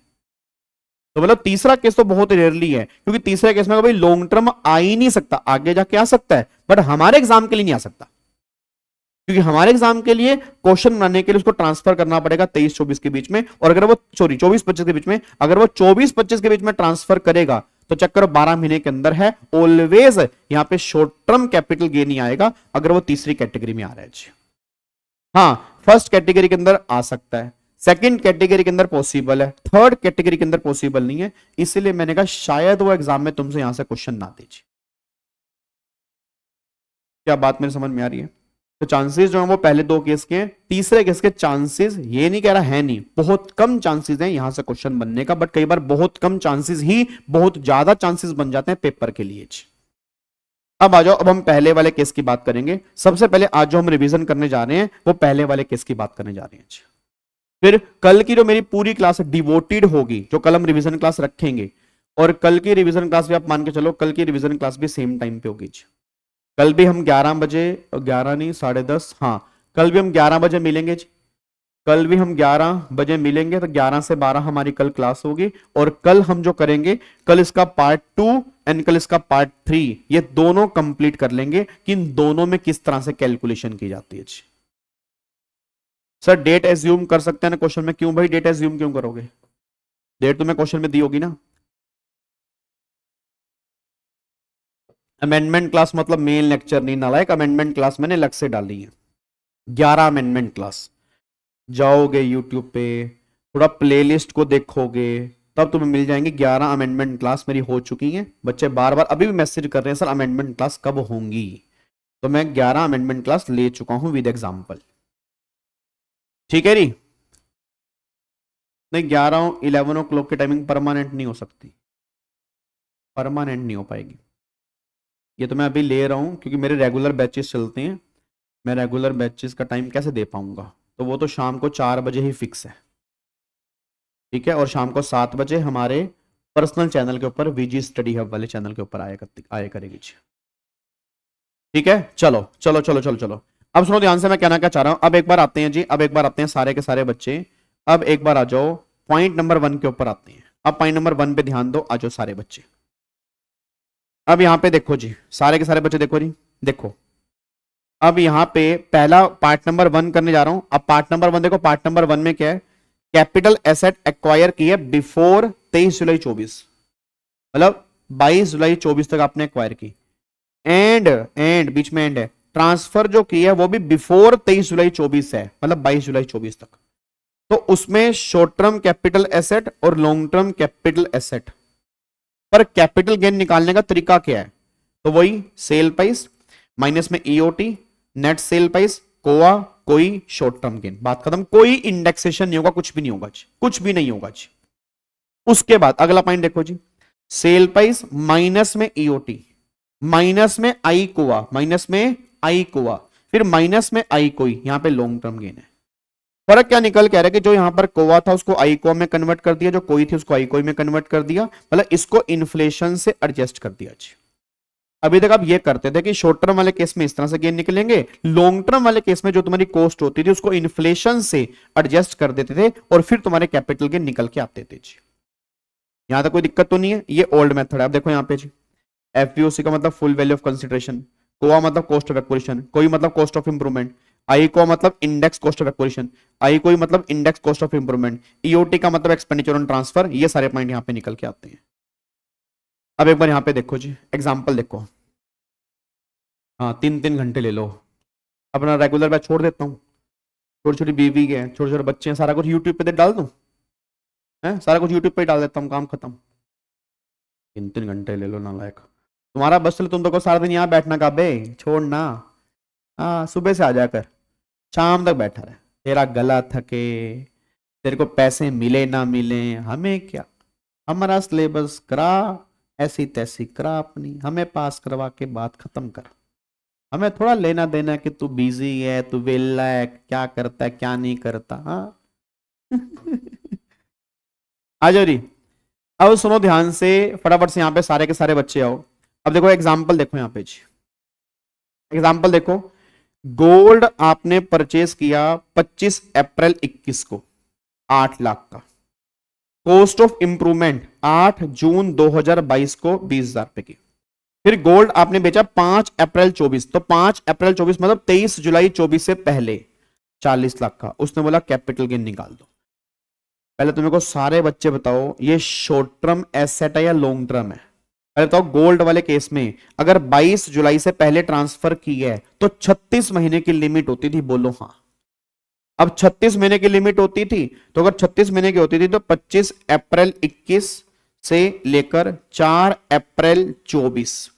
तो मतलब तीसरा केस तो बहुत रेयरली है, क्योंकि तीसरे केस में भाई लॉन्ग टर्म आ ही नहीं सकता, आगे जाके आ सकता है बट हमारे एग्जाम के लिए नहीं आ सकता, क्योंकि हमारे एग्जाम के लिए क्वेश्चन बनाने के लिए उसको ट्रांसफर करना पड़ेगा 23-24 के बीच में, और अगर वो 24-25 के बीच में, अगर वो 24-25 के बीच में ट्रांसफर करेगा तो चेक करो 12 महीने के अंदर है, ऑलवेज यहां पे शॉर्ट टर्म कैपिटल गेन ही आएगा अगर वो तीसरी कैटेगरी में आ रहा है जी। हाँ, फर्स्ट कैटेगरी के अंदर आ सकता है, सेकंड कैटेगरी के अंदर पॉसिबल है, थर्ड कैटेगरी के अंदर पॉसिबल नहीं है, इसलिए मैंने कहा शायद वो एग्जाम में तुमसे यहां से क्वेश्चन ना दीजिए। क्या बात मेरे समझ में आ रही है? तो चांसेस जो है वो पहले दो केस के हैं, तीसरे केस के चांसेस ये नहीं कह रहा है नहीं, बहुत कम चांसेस हैं यहां से क्वेश्चन बनने का, बट कई बार बहुत कम चांसेस ही बहुत ज्यादा चांसेस बन जाते हैं पेपर के लिए। अब आ जाओ, अब हम पहले वाले केस की बात करेंगे। सबसे पहले आज जो हम रिवीजन करने जा रहे हैं वो पहले वाले केस की बात करने जा रहे हैं। फिर कल की जो मेरी पूरी क्लास डिवोटेड होगी, जो कल हम रिवीजन क्लास रखेंगे, और कल की रिवीजन क्लास भी आप मान के चलो कल की रिवीजन क्लास भी सेम टाइम पे होगी। कल भी हम 11 बजे, 11 नहीं 10:30, हाँ कल भी हम 11 बजे मिलेंगे जी, कल भी हम 11 बजे मिलेंगे, तो 11 से 12 हमारी कल क्लास होगी, और कल हम जो करेंगे, कल इसका पार्ट 2 एंड कल इसका पार्ट 3, ये दोनों कंप्लीट कर लेंगे कि इन दोनों में किस तरह से कैलकुलेशन की जाती है जी। सर डेट एज्यूम कर सकते हैं ना क्वेश्चन में, क्यों भाई डेट एज्यूम क्यों करोगे, डेट तुम्हें क्वेश्चन में दी होगी ना। अमेंडमेंट क्लास मतलब मेन लेक्चर नहीं नालायक, अमेंडमेंट क्लास मैंने अलग से डाली है, 11 अमेंडमेंट क्लास। जाओगे यूट्यूब पे, थोड़ा प्लेलिस्ट को देखोगे, तब तुम्हें मिल जाएंगे 11 अमेंडमेंट क्लास मेरी हो चुकी हैं। बच्चे बार बार अभी भी मैसेज कर रहे हैं सर अमेंडमेंट क्लास कब होंगी, तो मैं 11 अमेंडमेंट क्लास ले चुका हूं विद एग्जांपल। ठीक है री, नहीं 11 o'clock की टाइमिंग परमानेंट नहीं हो सकती, परमानेंट नहीं हो पाएगी, ये तो मैं अभी ले रहा हूं क्योंकि मेरे रेगुलर बैचेस चलते हैं, मैं रेगुलर बैचेस का टाइम कैसे दे पाऊंगा, तो वो तो शाम को 4 बजे ही फिक्स है। ठीक है, और शाम को 7 बजे हमारे पर्सनल चैनल के ऊपर वीजी स्टडी हब वाले चैनल के ऊपर आया करेगी। ठीक है, चलो चलो चलो चलो चलो, अब सुनो ध्यान से मैं कहना क्या चाह रहा हूं। अब एक बार आते हैं जी, अब एक बार आते हैं सारे के सारे बच्चे, अब एक बार आ जाओ पॉइंट नंबर 1 के ऊपर आते हैं। अब पॉइंट नंबर 1 पे ध्यान दो, आ जाओ सारे बच्चे। अब यहां पे देखो जी, सारे के सारे बच्चे देखो जी, देखो अब यहां पे पहला पार्ट नंबर 1 करने जा रहा हूं। अब पार्ट नंबर 1 देखो, पार्ट नंबर 1 में क्या है, कैपिटल एसेट एक्वायर की है बिफोर 23 जुलाई 24, मतलब 22 जुलाई 24 तक आपने एक्वायर की, एंड बीच में एंड है, ट्रांसफर जो की है वो भी बिफोर 23 जुलाई 24 है, मतलब 22 जुलाई 24 तक। तो उसमें शॉर्ट टर्म कैपिटल एसेट और लॉन्ग टर्म कैपिटल एसेट पर कैपिटल गेन निकालने का तरीका क्या है, तो वही सेल प्राइस माइनस में ईओटी, नेट सेल प्राइस, कोआ, कोई शॉर्ट टर्म गेन, बात खत्म, कोई इंडेक्सेशन नहीं होगा, कुछ भी नहीं होगा जी, कुछ भी नहीं होगा जी। उसके बाद अगला पॉइंट देखो जी, सेल प्राइस माइनस में ईओटी, माइनस में आई कोआ, माइनस में आई कोआ, फिर माइनस में आई कोई, यहां पे लॉन्ग टर्म गेन है। फर्क क्या निकल के आ रहा है कि जो यहां पर कोआ था उसको आई कोआ में कन्वर्ट कर दिया, जो कोई थी उसको आई कोई में कन्वर्ट कर दिया, मतलब इसको इन्फ्लेशन से एडजस्ट कर दिया जी। अभी तक आप ये करते थे कि शॉर्ट टर्म वाले केस में इस तरह से गेन निकलेंगे, लॉन्ग टर्म वाले केस में जो तुम्हारी कॉस्ट होती थी उसको इन्फ्लेशन से एडजस्ट कर देते थे और फिर तुम्हारे कैपिटल गेन निकल के आते थे जी। यहां तक कोई दिक्कत तो नहीं है, ये ओल्ड मेथड है। आप देखो यहां पे जी, एफवीओसी का मतलब फुल वैल्यू ऑफ कंसिडरेशन, कोआ मतलब कॉस्ट ऑफ एक्विजिशन, कोई मतलब कॉस्ट ऑफ इंप्रूवमेंट, आई को मतलब इंडेक्स कॉस्ट ऑफ एक्विजिशन, आई कोई मतलब index cost of improvement, EOT का मतलब एक्सपेंडिचर ऑन ट्रांसफर, ये सारे पॉइंट यहां पे निकल के आते हैं। अब एक बार यहां पे देखो जी, एग्जांपल देखो, हाँ 3-3 घंटे ले लो, अपना रेगुलर बैच छोड़ देता हूँ, छोटी छोटी बीवी के छोटे छोटे बच्चे हैं, सारा कुछ यूट्यूब पे डाल दूं, है सारा कुछ यूट्यूब पे डाल देता हूँ, काम खत्म। 3 घंटे ले लो नालायक, तुम्हारा बस चले, तुम तो को सारा दिन यहाँ बैठना का बे, छोड़ना। हाँ सुबह से आ जाकर शाम तक बैठा रहे, तेरा गला थके, तेरे को पैसे मिले ना मिले, हमें क्या, हमारा सिलेबस करा, ऐसी तैसी करा अपनी, हमें पास करवा के बात खत्म कर। हमें थोड़ा लेना देना है कि तू बिजी है, तू वेला है, क्या करता है क्या नहीं करता। हाँ आ जाओ जी। अब सुनो ध्यान से, फटाफट से यहाँ पे सारे के सारे बच्चे आओ। अब देखो एग्जाम्पल देखो यहाँ पे जी, एग्जाम्पल देखो। गोल्ड आपने परचेज किया 25 अप्रैल 21 को 8 लाख का, कॉस्ट ऑफ इंप्रूवमेंट 8 जून 2022 को 20,000 रुपए की। फिर गोल्ड आपने बेचा 5 अप्रैल 24, तो 5 अप्रैल 24 मतलब 23 जुलाई 24 से पहले 40 लाख का। उसने बोला कैपिटल गेन निकाल दो। पहले तुम्हें को सारे बच्चे बताओ, ये शॉर्ट टर्म एसेट है या लॉन्ग टर्म है? पहले बताओ, गोल्ड वाले केस में अगर 22 जुलाई से पहले ट्रांसफर की है तो 36 महीने की लिमिट होती थी, बोलो हाँ। अब 36 महीने की लिमिट होती थी, तो अगर 36 महीने की होती थी तो 25 अप्रैल 21 से लेकर 4 अप्रैल 24,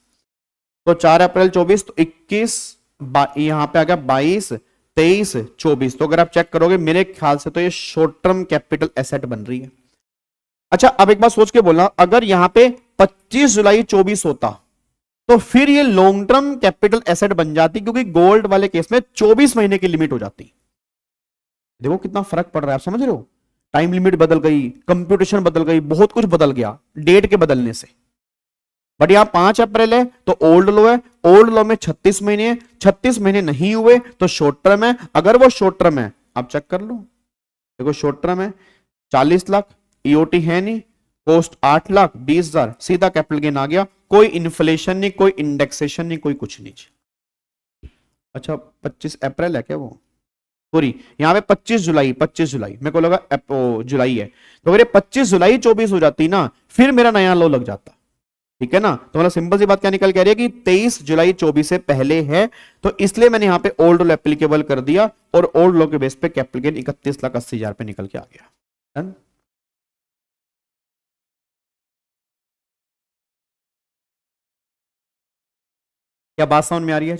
तो 4 अप्रैल 24 तो 21, यहां पे आ गया 22, 23, 24। तो अगर आप चेक करोगे मेरे ख्याल से तो ये शॉर्ट टर्म कैपिटल एसेट बन रही है। अच्छा अब एक बात सोच के बोलना, अगर यहां पे 25 जुलाई 24 होता तो फिर ये लॉन्ग टर्म कैपिटल एसेट बन जाती, क्योंकि गोल्ड वाले केस में 24 महीने की लिमिट हो जाती। देखो कितना फर्क पड़ रहा है, आप समझ रहे हो? टाइम लिमिट बदल गई, कंप्यूटेशन बदल गई, बहुत कुछ बदल गया डेट के बदलने से। बट यहां 5 अप्रैल है तो ओल्ड लॉ है, ओल्ड लॉ में 36 महीने है, 36 महीने नहीं हुए तो शॉर्ट टर्म है। अगर वो शॉर्ट टर्म है, आप चेक कर लो, देखो शॉर्ट टर्म है 40 लाख, ईओटी है नहीं, कॉस्ट 8 लाख, 20,000, सीधा कैपिटल गेन आ गया। कोई इन्फ्लेशन नहीं, कोई इंडेक्सेशन नहीं, कोई कुछ नहीं। अच्छा 25 अप्रैल है क्या वो? सॉरी यहां पे 25 जुलाई, 25 जुलाई मेरे को लगा जुलाई है, तो अगर ये 25 जुलाई 24 हो जाती ना, फिर मेरा नया लॉ लग जाता। ठीक है ना? तो मतलब सिंपल सी बात क्या निकल के आ रही है कि 23 जुलाई 24 से पहले है, तो इसलिए मैंने यहां पे ओल्ड लॉ एप्लीकेबल कर दिया और ओल्ड लॉ के बेस पे कैपिटल गेन 31,80,000 पे निकल के आ गया। डन? क्या बात समझ में आ रही है?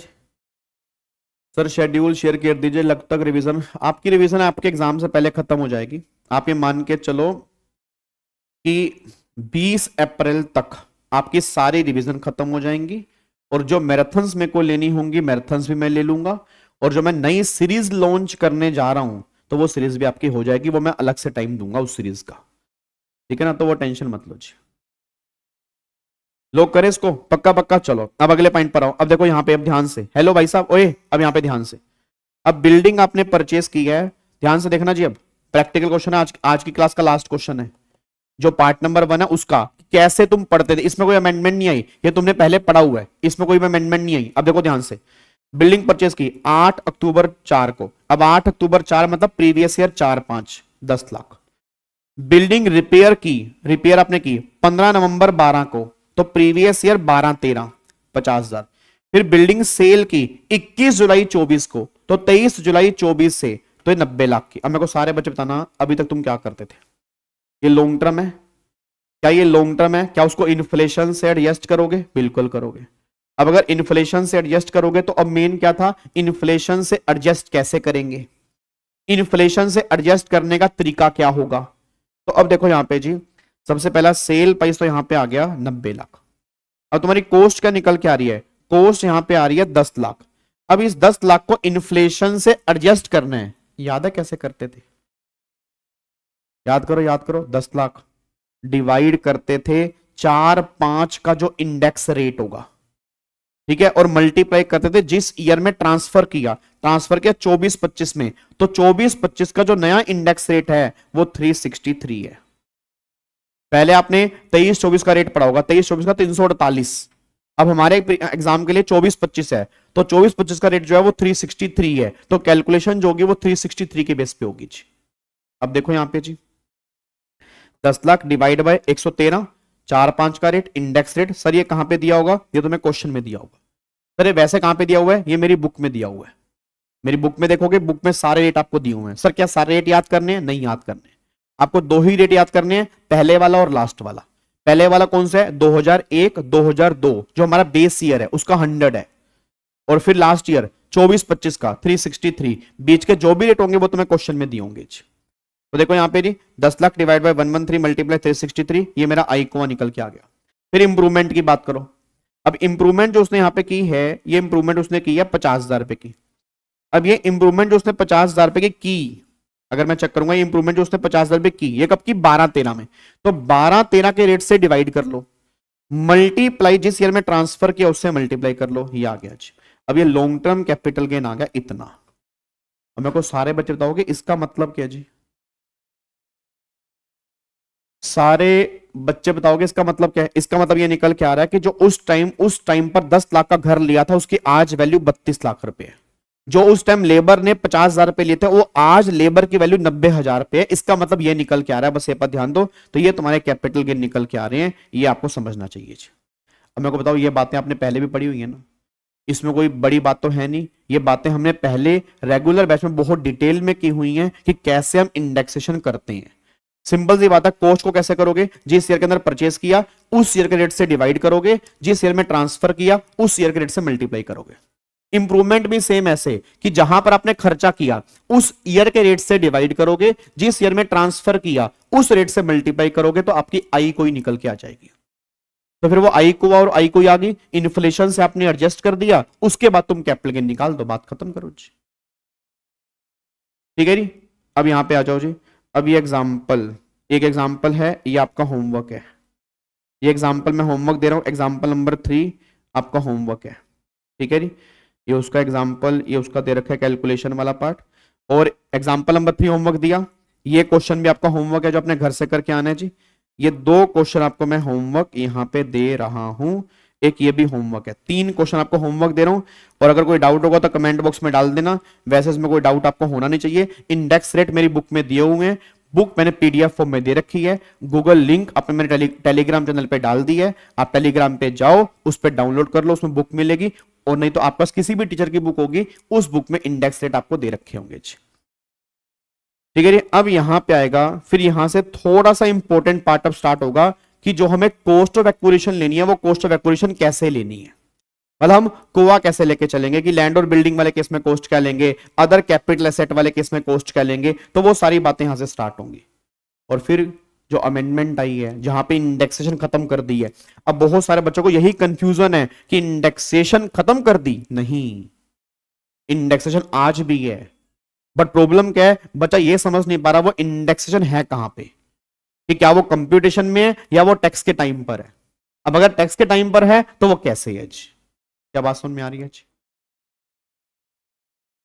सर शेड्यूल शेयर कर दीजिए, लग तक रिवीजन, आपकी रिवीजन आपके एग्जाम से पहले खत्म हो जाएगी। आप ये मान के चलो कि 20 अप्रैल तक आपकी सारी रिवीजन खत्म हो जाएंगी, और जो मैराथन्स मेरे को लेनी होंगी मैराथन्स भी मैं ले लूंगा, और जो मैं नई सीरीज लॉन्च करने जा रहा हूं तो वो सीरीज भी आपकी हो जाएगी, वो मैं अलग से टाइम दूंगा उस सीरीज का। ठीक है ना? तो वो टेंशन मत लो जी, लोग करें इसको पक्का पक्का। चलो अब अगले पॉइंट पर आओ। अब देखो यहाँ पे, अब ध्यान से, हेलो भाई साहब, ओए अब यहाँ पे ध्यान से। अब बिल्डिंग आपने परचेस की है, ध्यान से देखना जी। अब प्रैक्टिकल क्वेश्चन है, आज की क्लास का लास्ट क्वेश्चन है, जो पार्ट नंबर 1 है उसका, कैसे तुम पढ़ते थे। इसमें कोई अमेंडमेंट नहीं आई, ये तुमने पहले पढ़ा हुआ है, इसमें कोई अमेंडमेंट नहीं आई। अब देखो ध्यान से, बिल्डिंग परचेस की 8 अक्टूबर 4 को, अब 8 अक्टूबर 4 मतलब previous year 4-5 10 lakh. Building repair की, रिपेयर आपने की 15 नवंबर 12 को, तो प्रीवियस ईयर 12-13 50,000। फिर बिल्डिंग सेल की 21 जुलाई 24 को, तो 23 जुलाई 24 से तो 90 लाख की। अब मेरे को सारे बच्चे बताना अभी तक तुम क्या करते थे। ये लॉन्ग टर्म है क्या? ये लॉन्ग टर्म है क्या? उसको इन्फ्लेशन से एडजस्ट करोगे? बिल्कुल करोगे। अब अगर इन्फ्लेशन से एडजस्ट करोगे तो अब मेन क्या था, इन्फ्लेशन से एडजस्ट कैसे करेंगे, इन्फ्लेशन से एडजस्ट करने का तरीका क्या होगा। तो अब देखो यहां पे जी, सबसे पहला सेल प्राइस तो यहां पे आ गया 90 लाख। अब तुम्हारी कॉस्ट क्या निकल के आ रही है? कॉस्ट यहां पे आ रही है 10 लाख। अब इस 10 लाख को इन्फ्लेशन से एडजस्ट करना है। याद है कैसे करते थे? याद करो याद करो, 10 लाख डिवाइड करते थे 4-5 का जो इंडेक्स रेट होगा, ठीक है, और मल्टीप्लाई करते थे जिस ईयर में ट्रांसफर किया 24-25 में, तो 24-25 का जो नया इंडेक्स रेट है वो 363 है। पहले आपने 23-24 का रेट पढ़ा होगा, 23-24 का 348। अब हमारे एग्जाम के लिए 24-25 है, तो 24-25 का रेट जो है वो 363 है, तो कैलकुलेशन जो होगी वो 363 के बेस पे होगी जी। अब देखो यहां पे जी, 10 लाख डिवाइड बाय 113, 4-5 का रेट, इंडेक्स रेट। सर ये कहां पे दिया होगा? ये तुम्हें क्वेश्चन में दिया होगा। सर ये वैसे कहां पे दिया हुआ है? ये मेरी बुक में दिया हुआ है। मेरी बुक में देखोगे, बुक में सारे रेट आपको दिए हुए हैं। सर क्या सारे रेट याद करने हैं? नहीं याद करने, आपको 2 ही रेट याद करने हैं, पहले वाला और लास्ट वाला। पहले वाला कौन सा है 2001 2002 जो हमारा बेस ईयर है उसका 100 है, और फिर लास्ट ईयर 24-25 का 363, बीच के जो भी रेट होंगे वो तुम्हें क्वेश्चन में दिए होंगे। तो देखो यहाँ पे जी 10 लाख डिवाइड बाय 113 मल्टीप्लाई 363, ये मेरा आईकोआ निकल के आ गया। फिर इंप्रूवमेंट की बात करो। अब इंप्रूवमेंट जो उसने यहाँ पे की है, ये इंप्रूवमेंट उसने की है 50,000 रुपए की। अब ये इंप्रूवमेंट जो उसने 50,000 रुपए की, अगर मैं चेक करूंगा ये इंप्रूवमेंट जो उसने 50,000 रुपए की, ये कब की 12-13 में, तो 12-13 के रेट से डिवाइड कर लो, मल्टीप्लाई जिस ईयर में ट्रांसफर किया उससे मल्टीप्लाई कर लो, ये आ गया जी। अब ये लॉन्ग टर्म कैपिटल गेन आ गया इतना। अब मेरे को सारे बच्चे बताओगे इसका मतलब क्या जी, सारे बच्चे बताओगे इसका मतलब क्या है। इसका मतलब ये निकल के आ रहा है कि जो उस टाइम पर 10 लाख का घर लिया था उसकी आज वैल्यू 32 लाख रुपए है। जो उस टाइम लेबर ने 50,000 रुपए लिए थे वो आज लेबर की वैल्यू 90,000 रुपए है। इसका मतलब ये निकल के आ रहा है, बस ये पर ध्यान दो। तो ये तुम्हारे कैपिटल गेन निकल के आ रहे हैं, ये आपको समझना चाहिए। अब मेरे को बताओ ये बातें आपने पहले भी पढ़ी हुई है ना, इसमें कोई बड़ी बात तो है नहीं। ये बातें हमने पहले रेगुलर बैच में बहुत डिटेल में की हुई हैं कि कैसे हम इंडेक्सेशन करते हैं। सिंपल सी बात है, कॉस्ट को कैसे करोगे, जिस ईयर के अंदर परचेस किया उस ईयर के रेट से डिवाइड करोगे, जिस ईयर में ट्रांसफर किया उस ईयर के रेट से मल्टीप्लाई करोगे। इंप्रूवमेंट भी सेम ऐसे कि जहां पर आपने खर्चा किया उस ईयर के रेट से डिवाइड करोगे, जिस ईयर में ट्रांसफर किया उस रेट से मल्टीप्लाई करोगे, तो आपकी आई कोई निकल के आ जाएगी। तो फिर वो आई को और आई कोई आ गई, इन्फ्लेशन से आपने एडजस्ट कर दिया, उसके बाद तुम कैपिटल गेन निकाल दो, बात खत्म करो जी। ठीक है जी। अब यहां पे आ जाओ जी। अब ये एग्जाम्पल, एक एग्जाम्पल है, ये आपका होमवर्क है। ये एग्जाम्पल मैं होमवर्क दे रहा हूं, एग्जाम्पल नंबर 3 आपका होमवर्क है। ठीक है जी। ये उसका एग्जाम्पल, ये उसका दे रखा है कैलकुलेशन वाला पार्ट, और एग्जाम्पल नंबर 3 होमवर्क दिया। ये क्वेश्चन भी आपका होमवर्क है जो अपने घर से करके आना है जी। ये 2 क्वेश्चन आपको मैं होमवर्क यहां पे दे रहा हूं, एक ये भी होमवर्क है। 3 क्वेश्चन आपको होमवर्क दे रहा हूं, और अगर कोई डाउट होगा तो कमेंट बॉक्स में डाल देना। वैसे इसमें कोई डाउट आपको होना नहीं चाहिए। इंडेक्स रेट मेरी बुक में दिए हुए हैं, बुक मैंने पीडीएफ फॉर्म में दे रखी है, गूगल लिंक आपने मैंने टेलीग्राम चैनल पे डाल दी है। आप टेलीग्राम पे जाओ, उस पर डाउनलोड कर लो, उसमें बुक मिलेगी, और नहीं तो आपके पास किसी भी टीचर की बुक होगी, उस बुक में इंडेक्स रेट आपको दे रखे होंगे। ठीक है जी। अब यहां पे आएगा, फिर यहां से थोड़ा सा इंपॉर्टेंट पार्ट अब स्टार्ट होगा कि जो हमें कॉस्ट ऑफ एक्विजिशन लेनी है वो कॉस्ट ऑफ एक्विजिशन कैसे लेनी है। मतलब हम कोआ कैसे लेके चलेंगे कि लैंड और बिल्डिंग वाले केस में कॉस्ट क्या लेंगे, अदर कैपिटल एसेट वाले केस में कॉस्ट क्या लेंगे, तो वो सारी बातें यहां से स्टार्ट होंगी। और फिर जो अमेंडमेंट आई है जहां पे इंडेक्सेशन खत्म कर दी है, अब बहुत सारे बच्चों को यही कंफ्यूजन है कि इंडेक्सेशन खत्म कर दी, नहीं, इंडेक्सेशन आज भी है। बट प्रॉब्लम क्या है, बच्चा ये समझ नहीं पा रहा वो इंडेक्सेशन है कहां पे, कि क्या वो कंप्यूटेशन में है या वो टैक्स के टाइम पर है। अब अगर टैक्स के टाइम पर है तो वो कैसे है जी, क्या बात समझ में आ रही है जी।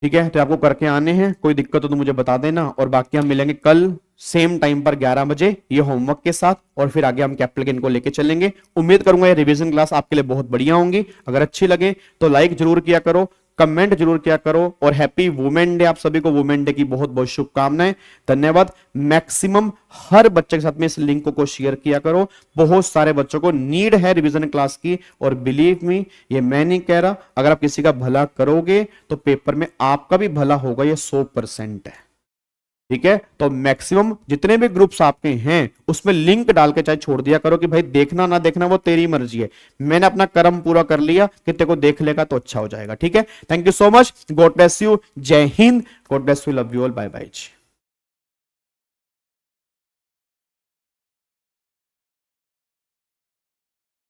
ठीक है, तो आपको करके आने हैं, कोई दिक्कत हो तो मुझे बता देना, और बाकी हम मिलेंगे कल सेम टाइम पर 11 बजे ये होमवर्क के साथ, और फिर आगे हम कैपिटल गेन को लेके चलेंगे। उम्मीद करूंगा ये रिवीजन क्लास आपके लिए बहुत बढ़िया होंगी। अगर अच्छी लगे तो लाइक जरूर किया करो, कमेंट जरूर किया करो, और हैप्पी वुमेन डे। आप सभी को वुमेन डे की बहुत बहुत शुभकामनाएं, धन्यवाद। मैक्सिमम हर बच्चे के साथ में इस लिंक को शेयर किया करो, बहुत सारे बच्चों को नीड है रिवीजन क्लास की, और बिलीव मी ये मैं नहीं कह रहा, अगर आप किसी का भला करोगे तो पेपर में आपका भी भला होगा, ये 100% है। ठीक है, तो मैक्सिमम जितने भी ग्रुप्स आपके हैं उसमें लिंक डाल के चाहे छोड़ दिया करो कि भाई देखना ना देखना वो तेरी मर्जी है, मैंने अपना कर्म पूरा कर लिया, कि तेरे को देख लेगा तो अच्छा हो जाएगा। ठीक है, thank you so much, God bless you, जय हिंद, God bless you, love you all, bye bye.